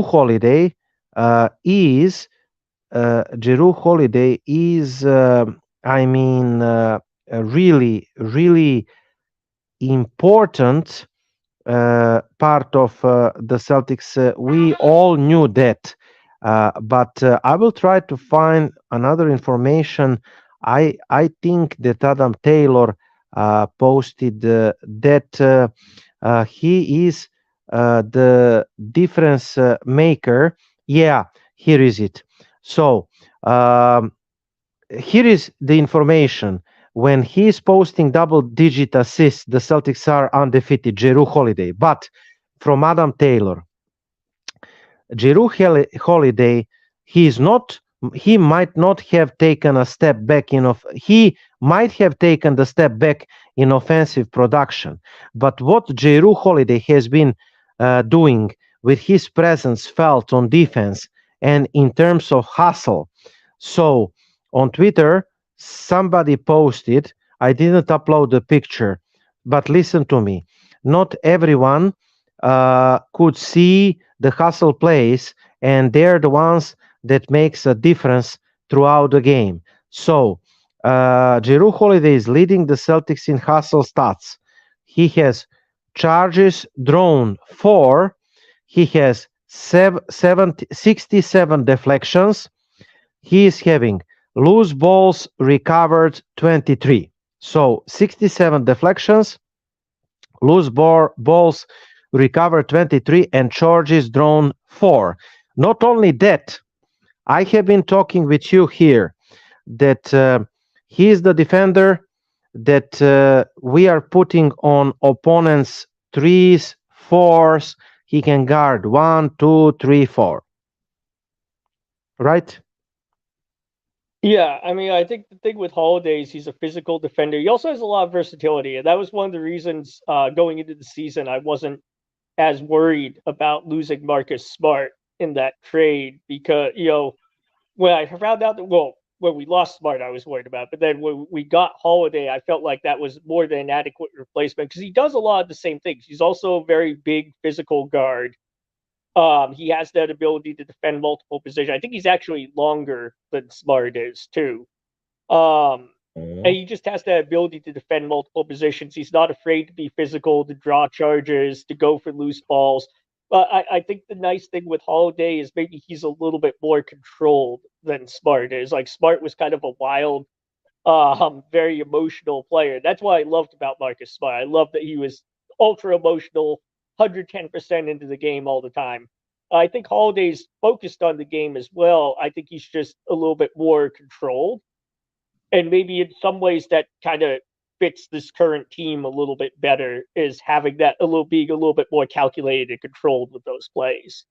Holiday is really important part of the Celtics. We all knew that, but I will try to find another information. I think that Adam Taylor posted that he is the difference maker. Yeah, here is it. So here is the information. When he is posting double-digit assists, the Celtics are undefeated, Jrue Holiday. But from Adam Taylor, Jrue Holiday, he might not have taken a step back he might have taken the step back in offensive production. But what Jrue Holiday has been doing with his presence felt on defense and in terms of hustle. So on Twitter, somebody posted, I didn't upload the picture, but listen to me. Not everyone could see the hustle plays, and they're the ones that makes a difference throughout the game. So Jrue Holiday is leading the Celtics in hustle stats. He has charges drawn 4. He has 67 deflections. He is having loose balls recovered 23. So 67 deflections, loose balls recovered 23, and charges drawn 4. Not only that, I have been talking with you here that he is the defender that we are putting on opponents' 3s, 4s. He can guard 1, 2, 3, 4. Right? Yeah, I mean, I think the thing with Holiday is he's a physical defender. He also has a lot of versatility, and that was one of the reasons going into the season I wasn't as worried about losing Marcus Smart in that trade, because when I found out that when we lost Smart, I was worried about it. But then when we got Holiday, I felt like that was more than an adequate replacement, because he does a lot of the same things. He's also a very big physical guard. He has that ability to defend multiple positions. I think he's actually longer than Smart is too. And he just has that ability to defend multiple positions. He's not afraid to be physical, to draw charges, to go for loose balls. But I think the nice thing with Holiday is maybe he's a little bit more controlled than Smart is. Like, Smart was kind of a wild, very emotional player. That's what I loved about Marcus Smart. I loved that he was ultra emotional, 110% into the game all the time. I think Holiday's focused on the game as well. I think he's just a little bit more controlled. And maybe in some ways that kind of fits this current team a little bit better, is having that being a little bit more calculated and controlled with those plays.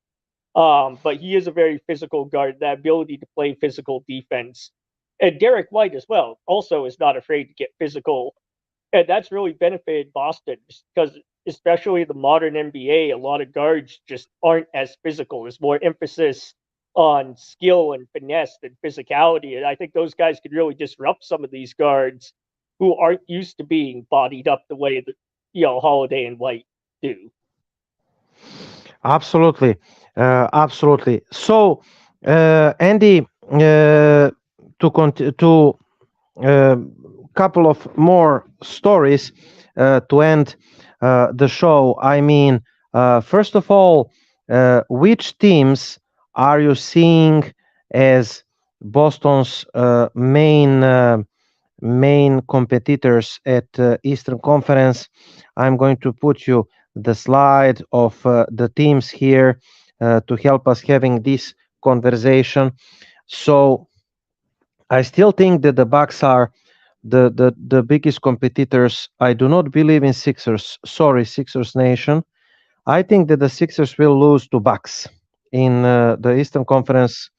But he is a very physical guard, that ability to play physical defense. And Derrick White as well also is not afraid to get physical. And that's really benefited Boston, because especially the modern NBA, a lot of guards just aren't as physical. There's more emphasis on skill and finesse than physicality. And I think those guys could really disrupt some of these guards who aren't used to being bodied up the way that, Holiday and White do. Absolutely. Absolutely. So, Andy, to couple of more stories to end the show. I mean, first of all, which teams are you seeing as Boston's main main competitors at Eastern Conference. I'm going to put you the slide of the teams here to help us having this conversation. So I still think that the Bucks are the biggest competitors. I do not believe in Sixers. Sorry, Sixers Nation. I think that the Sixers will lose to Bucks in the Eastern Conference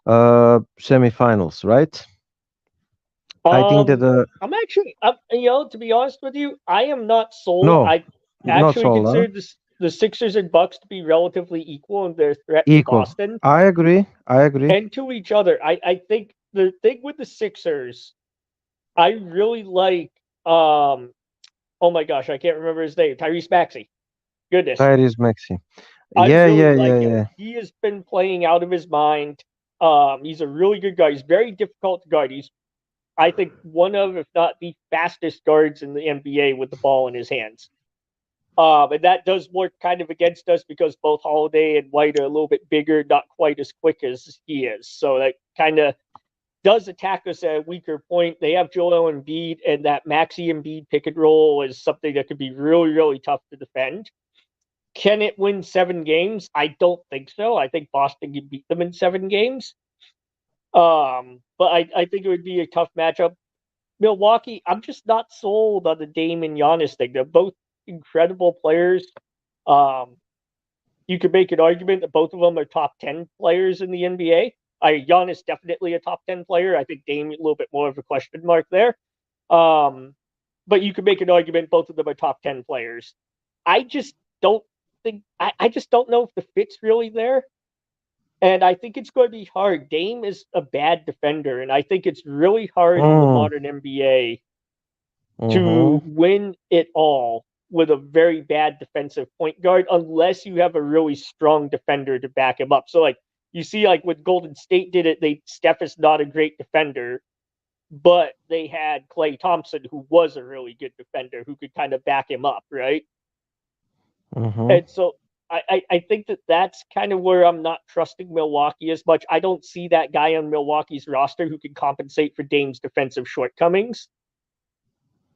semifinals, right? I think that I'm actually, to be honest with you, I am not sold. no, I not actually all, huh? consider the Sixers and Bucks to be relatively equal in their threat to Equal. Boston I agree. I agree. and to each other. I think the thing with the Sixers, I really like. Oh my gosh, I can't remember his name. Tyrese Maxey. Goodness, Tyrese Maxey. I Yeah, really yeah, like yeah, him. yeah. He has been playing out of his mind. He's a really good guy. He's very difficult to guard. He's, I think, one of, if not the fastest guards in the NBA with the ball in his hands. And that does work kind of against us because both Holiday and White are a little bit bigger, not quite as quick as he is. So that kind of does attack us at a weaker point. They have Joel Embiid, and that Maxi Embiid pick and roll is something that could be really, really tough to defend. Can it win 7 games? I don't think so. I think Boston can beat them in 7 games. But I think it would be a tough matchup. Milwaukee, I'm just not sold on the Dame and Giannis thing. They're both incredible players. Um, you could make an argument that both of them are top 10 players in the NBA. Giannis definitely a top 10 player. I think Dame a little bit more of a question mark there. But you could make an argument both of them are top 10 players. I just don't I just don't know if the fit's really there. And I think it's going to be hard. Dame is a bad defender, and I think it's really hard in the Mm, modern NBA to mm-hmm. win it all with a very bad defensive point guard unless you have a really strong defender to back him up. So like you see like when Golden State did it, Steph is not a great defender, but they had Klay Thompson who was a really good defender who could kind of back him up, right? Mm-hmm. And so I think that that's kind of where I'm not trusting Milwaukee as much. I don't see that guy on Milwaukee's roster who can compensate for Dame's defensive shortcomings.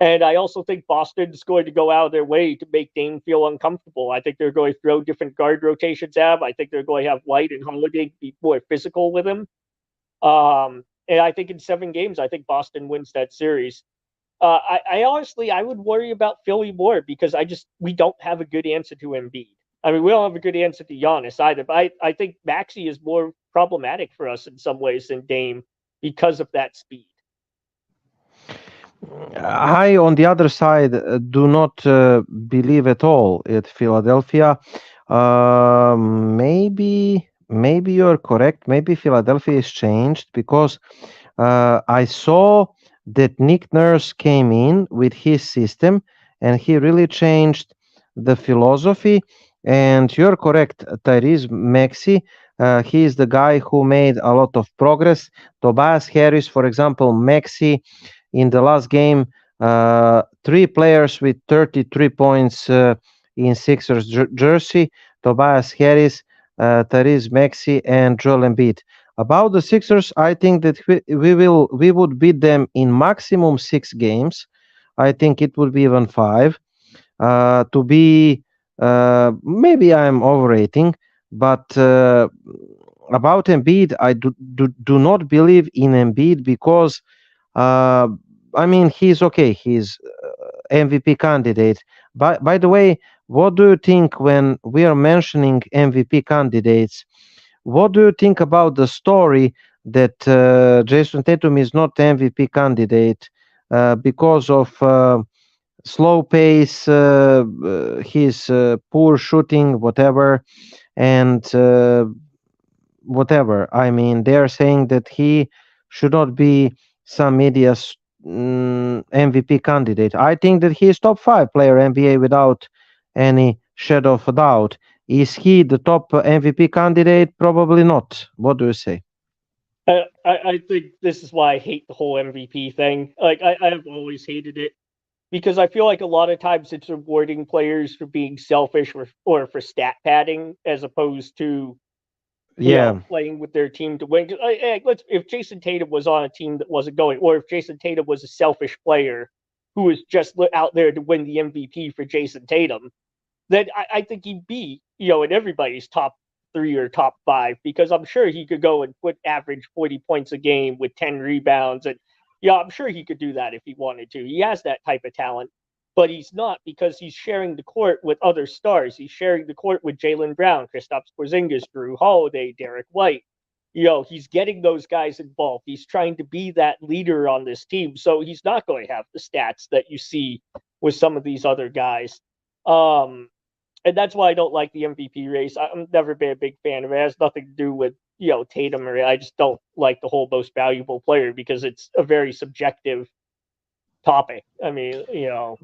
And I also think Boston's going to go out of their way to make Dame feel uncomfortable. I think they're going to throw different guard rotations at him. I think they're going to have White and Holiday be more physical with him. And I think in 7 games, I think Boston wins that series. I honestly, I would worry about Philly more because we don't have a good answer to Embiid. I mean, we don't have a good answer to Giannis either. But I think Maxey is more problematic for us in some ways than Dame because of that speed. I, on the other side, do not believe at all at Philadelphia. Maybe you're correct. Maybe Philadelphia is changed because I saw that Nick Nurse came in with his system and he really changed the philosophy. And you're correct, Tyrese Maxey. He is the guy who made a lot of progress. Tobias Harris, for example, Maxey in the last game, 3 players with 33 points in Sixers jersey: Tobias Harris, Tyrese Maxey, and Joel Embiid. About the Sixers, I think that we would beat them in maximum 6 games. I think it would be even 5. To be maybe I'm overrating, but about Embiid, I do not believe in Embiid because uh, I mean he's okay. He's MVP candidate. By the way, what do you think when we are mentioning MVP candidates? What do you think about the story that Jayson Tatum is not MVP candidate because of slow pace, his poor shooting, whatever, and whatever? I mean, they are saying that he should not be some media's MVP candidate. I think that he is top 5 player NBA without any shadow of a doubt. Is he the top MVP candidate? Probably not. What do you say? I think this is why I hate the whole MVP thing. Like I've always hated it because I feel like a lot of times it's rewarding players for being selfish or for stat padding as opposed to Yeah. playing with their team to win. Let's if Jayson Tatum was on a team that wasn't going, or if Jayson Tatum was a selfish player who was just out there to win the MVP for Jayson Tatum, then I think he'd be in everybody's top 3 or top 5, because I'm sure he could go and put average 40 points a game with 10 rebounds, and I'm sure he could do that if he wanted to. He has that type of talent, but he's not, because he's sharing the court with other stars. He's sharing the court with Jaylen Brown, Kristaps Porzingas, Drew Holiday, Derrick White. He's getting those guys involved. He's trying to be that leader on this team. So he's not going to have the stats that you see with some of these other guys. And that's why I don't like the MVP race. I've never been a big fan of it. It has nothing to do with Tatum, or I just don't like the whole most valuable player, because it's a very subjective topic. I mean,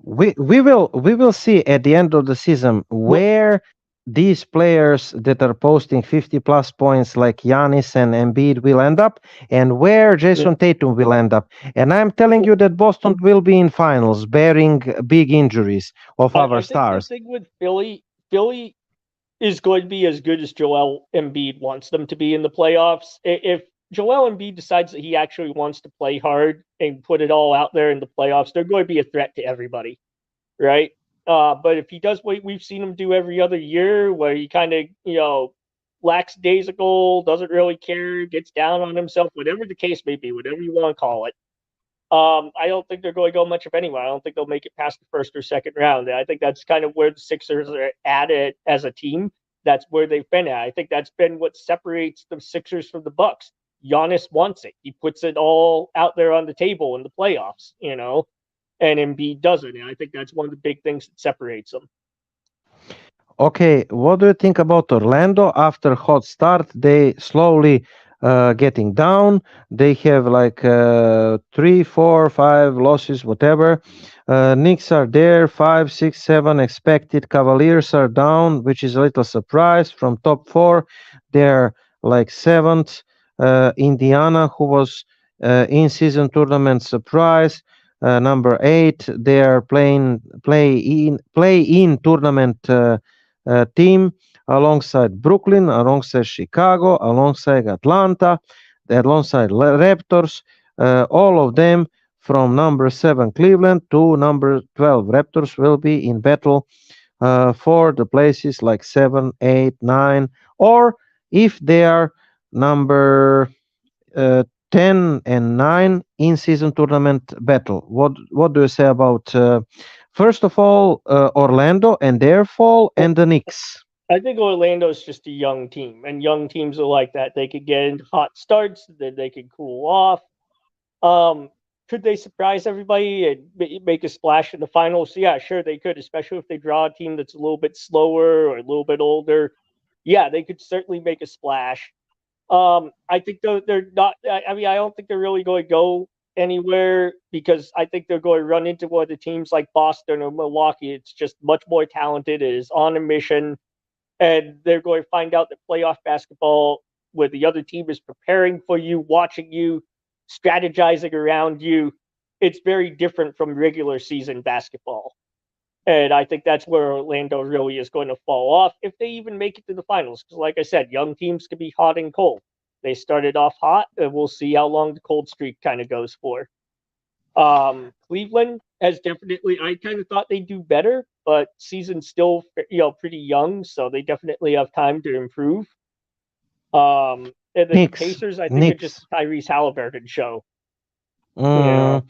we will see at the end of the season where these players that are posting 50 plus points like Giannis and Embiid will end up, and where Jayson Tatum will end up. And I'm telling you that Boston will be in finals, bearing big injuries of our stars. The thing with Philly is going to be as good as Joel Embiid wants them to be in the playoffs. If Joel Embiid decides that he actually wants to play hard and put it all out there in the playoffs, they're going to be a threat to everybody, right? But if he does what we've seen him do every other year, where he kind of, lackadaisical, doesn't really care, gets down on himself, whatever the case may be, whatever you want to call it, I don't think they're going to go much of anywhere. I don't think they'll make it past the first or second round. I think that's kind of where the Sixers are at it as a team. That's where they've been at. I think that's been what separates the Sixers from the Bucks. Giannis wants it. He puts it all out there on the table in the playoffs, and Embiid doesn't. And I think that's one of the big things that separates them. Okay, what do you think about Orlando? After hot start, they slowly getting down. They have like 3, 4, 5 losses, whatever. Knicks are there, 5, 6, 7 expected. Cavaliers are down, which is a little surprise. From top 4, they're like 7th. Indiana, who was in-season tournament surprise, number 8. They are play in tournament team, alongside Brooklyn, alongside Chicago, alongside Atlanta, alongside Raptors, all of them from number 7 Cleveland to number 12 Raptors will be in battle for the places like 7, 8, 9, or if they are number 10 and 9 in season tournament battle. What do you say about first of all Orlando and their fall, and the Knicks? I think Orlando's just a young team, and young teams are like that. They could get into hot starts, then they could cool off. Could they surprise everybody and make a splash in the finals? Yeah, sure they could, especially if they draw a team that's a little bit slower or a little bit older. Yeah, they could certainly make a splash. I think they're not. I mean, I don't think they're really going to go anywhere, because I think they're going to run into one of the teams like Boston or Milwaukee. It's just much more talented. It is on a mission, and they're going to find out that playoff basketball, where the other team is preparing for you, watching you, strategizing around you, it's very different from regular season basketball. And I think that's where Orlando really is going to fall off, if they even make it to the finals. Because like I said, young teams can be hot and cold. They started off hot, and we'll see how long the cold streak kind of goes for. Cleveland has definitely, I kind of thought they'd do better, but season's still, pretty young, so they definitely have time to improve. And the Pacers, I think, it's just Tyrese Halliburton show. And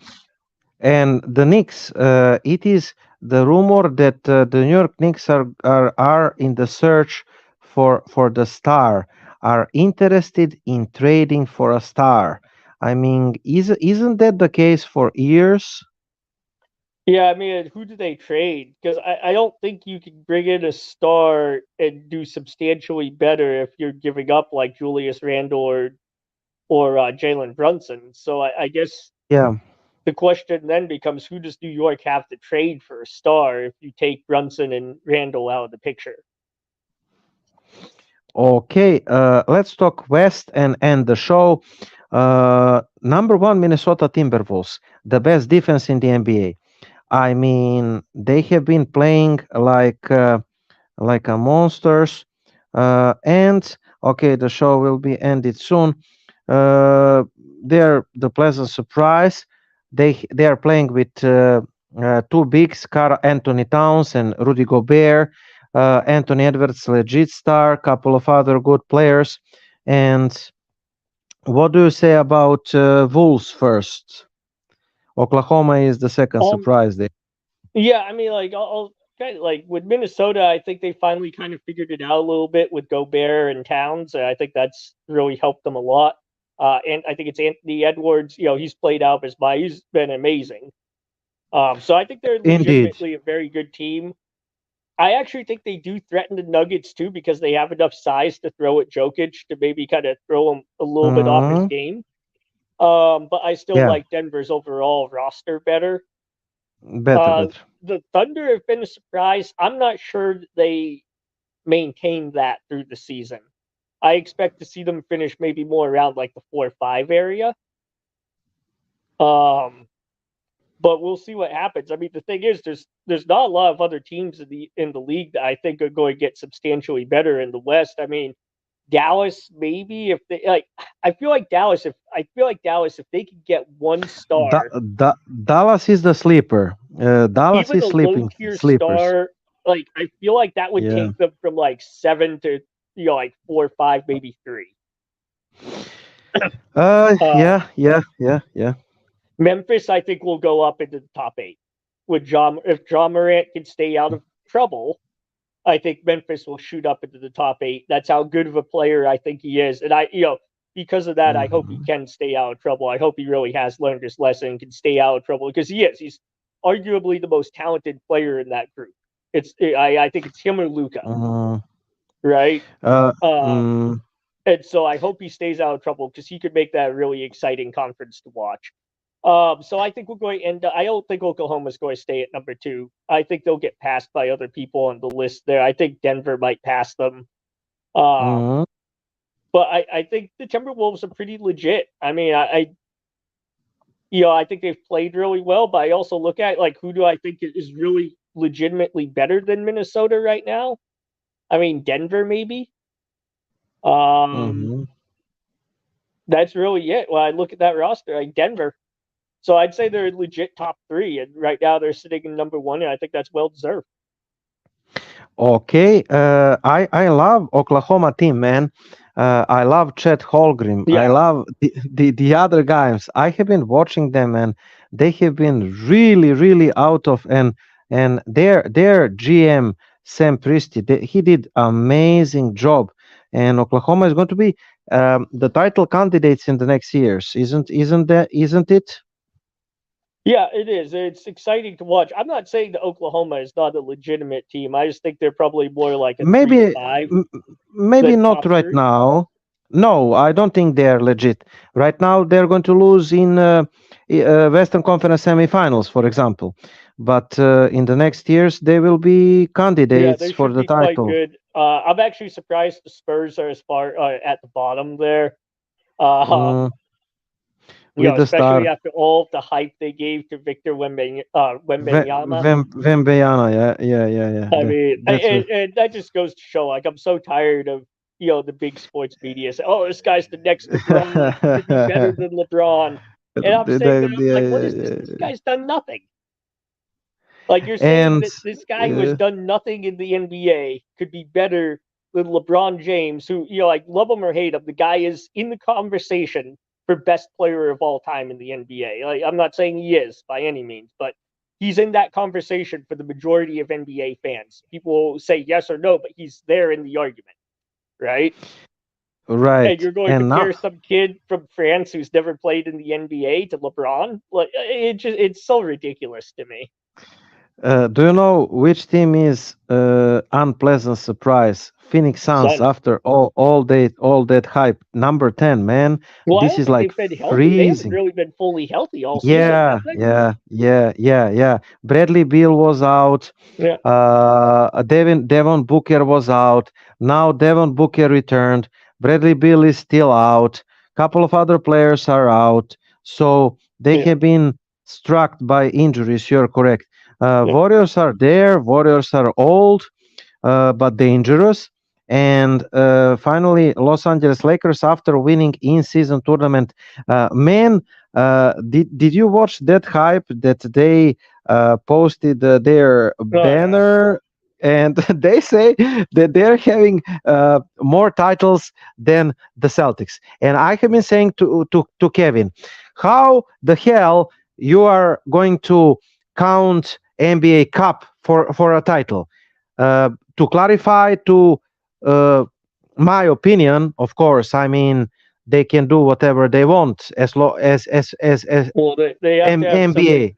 the Knicks, it is the rumor that the New York Knicks are in the search for the star, are interested in trading for a star. I mean, isn't that the case for years? Yeah, I mean, who do they trade? Because I don't think you can bring in a star and do substantially better if you're giving up like Julius Randle or Jalen Brunson. So I guess the question then becomes, who does New York have to trade for a star if you take Brunson and Randle out of the picture? Okay, let's talk West and end the show. Number 1, Minessotta Timberwolves, the best defense in the NBA. I mean, they have been playing like a monsters, and Okay, the show will be ended soon. They're the pleasant surprise. They are playing with two bigs, Karl Anthony Towns and Rudy Gobert. Anthony Edwards, legit star, couple of other good players. And what do you say about Wolves first? Oklahoma is the second Um, surprise there. yeah, I mean, like I'll kind of like with Minnesota, I think they finally kind of figured it out a little bit with Gobert and Towns. I think that's really helped them a lot. And I think it's Anthony Edwards. He's played out of his mind. He's been amazing. So I think they're Indeed. legitimately a very good team. I actually think they do threaten the Nuggets too because they have enough size to throw at Jokic to maybe kind of throw him a little bit off his Mhm. game. But I still Yeah, like Denver's overall roster better. better, Uh, better. the Thunder have been a surprise. I'm not sure they maintain that through the season. I expect to see them finish maybe more around like the 4 or 5 area. Um, but we'll see what happens. I mean, the thing is, there's not a lot of other teams in the league that I think are going to get substantially better in the West. I mean, Dallas maybe if they like. I feel like Dallas if they could get one Da- star, Dallas is the sleeper. Dallas even is a low sleeping tier sleepers. star, like I feel like that would Yeah. take them from like 7 to like 4 or 5, maybe 3. Uh, Yeah. Memphis, I think, will go up into the top 8. With John, if John Morant can stay out of trouble, I think Memphis will shoot up into the top 8. That's how good of a player I think he is, and because of that, I hope he Mhm. can stay out of trouble. I hope he really has learned his lesson and can stay out of trouble because he is. He's arguably the most talented player in that group. I think it's him or Luca, Mhm. right? Uh, Um, mm, and so I hope he stays out of trouble because he could make that a really exciting conference to watch. So I think we're going, and I don't think Oklahoma's going to stay at number 2. I think they'll get passed by other people on the list there. I think Denver might pass them. Um, mhm. but I think the Timberwolves are pretty legit. I mean, I think they've played really well, but I also look at like who do I think is really legitimately better than Minnesota right now? I mean, Denver maybe. Um, Mhm. that's really it. When I look at that roster, like Denver. So I'd say they're legit top 3, and right now they're sitting in number 1, and I think that's well deserved. Okay. I love Oklahoma team, man. I love Chet Holmgren. I Yeah, love the other guys. I have been watching them, and they have been really out of and their GM Sam Presti. He did amazing job, and Oklahoma is going to be the title candidates in the next years. Isn't it? yeah, it is. It's exciting to watch. I'm not saying that Oklahoma is not a legitimate team. I just think they're probably more like a 3 to Maybe 5 m- maybe than not top right 3. now. No, I don't think they're legit. Right now, they're going to lose in Western Conference semifinals, for example. But in the next years, they will be Yeah, candidates they for should the be quite title. good. I'm actually surprised the Spurs are as far at the bottom there. Um, Mm, with the especially star after all of the hype they gave to Victor Wembanyama. Vembayana. Yeah. I mean, That's and that just goes to show, like, I'm so tired of the big sports media say, "Oh, this guy's the next LeBron. He's going to be better than LeBron." And I'm saying that I'm like, "What is this? This guy's done nothing." Like you're saying and that this guy who has done nothing in the NBA could be better than LeBron James, who like love him or hate him, the guy is in the conversation for best player of all time in the NBA. Like I'm not saying he is by any means, but he's in that conversation for the majority of NBA fans. People say yes or no, but he's there in the argument, right? And right. you're going to And now compare some kid from France who's never played in the NBA to LeBron? Like it's so ridiculous to me. Do you know which team is unpleasant surprise? Phoenix Suns. Suns. After all that hype, number 10, man. Well, I This don't is think like they've been healthy. They haven't freezing. really been fully healthy all season, Yeah, have they? yeah, yeah. Bradley Beal was out. Yeah, Devon Booker was out. Now Devon Booker returned. Bradley Beal is still out. Couple of other players are out. So they yeah, have been struck by injuries. You're correct. yeah, Warriors are there. Warriors are old, but dangerous. And finally, Los Angeles Lakers, after winning in-season tournament, did you watch that hype that they posted their banner? And they say that they're having more titles than the Celtics. And I have been saying to Kevin, how the hell you are going to count NBA Cup for a title? To clarify, to my opinion, of course, I mean, they can do whatever they want as well as well, they have NBA.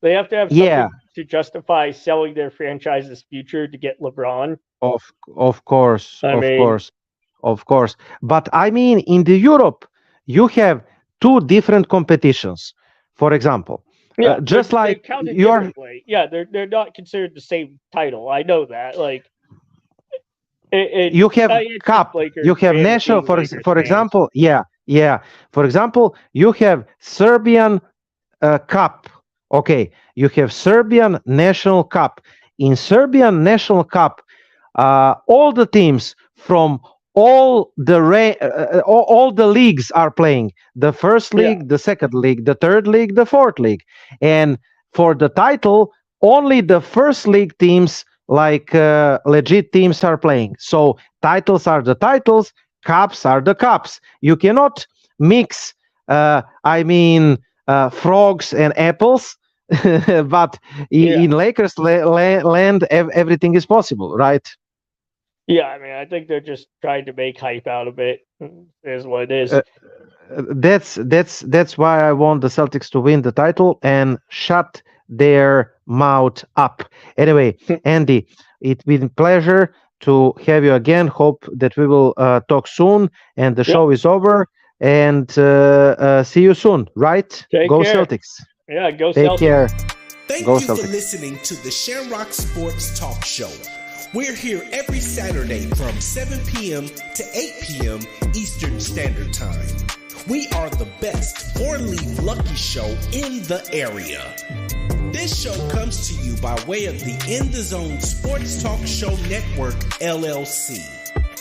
They have to have something to justify selling their franchise's future to get LeBron. Of course. But I mean, in the Europe, you have two different competitions. For example, just like you're, they're not considered the same title. I know that. Like, you have cup, you have national. For example, For example, you have Serbian Cup. Okay, you have Serbian National Cup. In Serbian National Cup, all the teams from all the leagues are playing. The first league, the second league, the third league, the fourth league. And for the title, only the first league teams, like legit teams, are playing. So titles are the titles, cups are the cups. You cannot mix, frogs and apples. But in Lakers land, everything is possible, right? Yeah, I mean, I think they're just trying to make hype out of it. Is what it is. That's why I want the Celtics to win the title and shut their mouth up. Anyway, Andy, it's been a pleasure to have you again. Hope that we will talk soon. And the show is over. And see you soon. Right? Go care. Celtics. Yeah, go Take Celtics. Care. Thank Go you Celtics. for listening to the Shamrock Sports Talk Show. We're here every Saturday from 7 p.m. to 8 p.m. Eastern Standard Time. We are the best four-leaf lucky show in the area. This show comes to you by way of the In the Zone Sports Talk Show Network, LLC.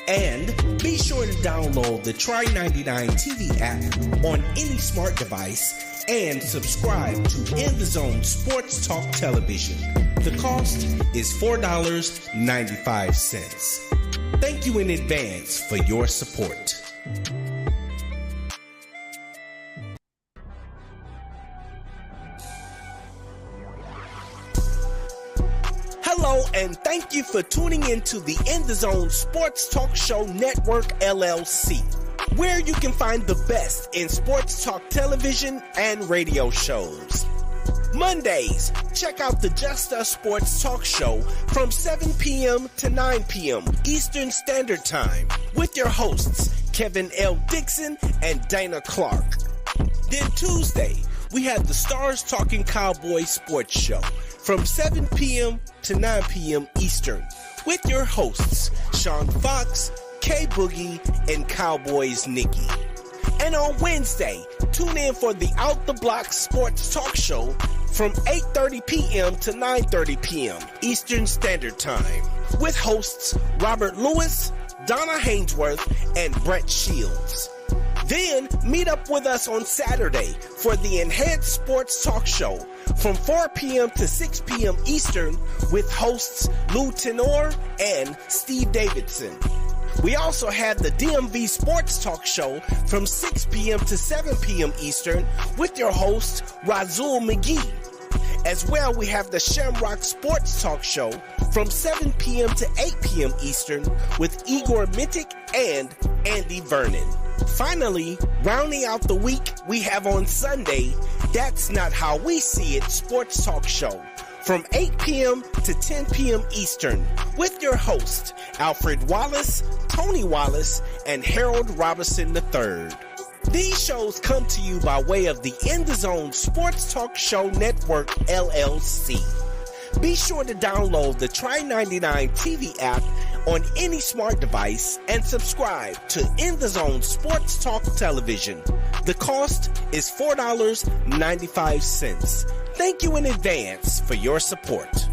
And be sure to download the Try 99 TV app on any smart device and subscribe to In the Zone Sports Talk Television. The cost is $4.95. Thank you in advance for your support. Hello, and thank you for tuning into the In the Zone Sports Talk Show Network, LLC, where you can find the best in sports talk television and radio shows. Mondays, check out the Just Us Sports Talk Show from 7 p.m. to 9 p.m. Eastern Standard Time with your hosts, Kevin L. Dixon and Dana Clark. Then Tuesday, we have the Stars Talking Cowboys Sports Show from 7 p.m. to 9 p.m. Eastern with your hosts, Sean Fox, K Boogie, and Cowboys Nikki. And on Wednesday, tune in for the Out the Block Sports Talk Show from 8:30 p.m. to 9:30 p.m. Eastern Standard Time with hosts Robert Lewis, Donna Hainsworth, and Brett Shields. Then meet up with us on Saturday for the Enhanced Sports Talk Show from 4 p.m. to 6 p.m. Eastern with hosts Lou Tenor and Steve Davidson. We also have the DMV Sports Talk Show from 6 p.m. to 7 p.m. Eastern with your host, Razul McGee. As well, we have the Shamrock Sports Talk Show from 7 p.m. to 8 p.m. Eastern with Igor Mitic and Andy Vernon. Finally, rounding out the week, we have on Sunday, That's Not How We See It Sports Talk Show from 8 p.m. to 10 p.m. Eastern with your hosts, Alfred Wallace, Tony Wallace, and Harold Robinson III. These shows come to you by way of the In the Zone Sports Talk Show Network, LLC. Be sure to download the Try 99 TV app on any smart device and subscribe to In the Zone Sports Talk Television. The cost is $4.95. Thank you in advance for your support.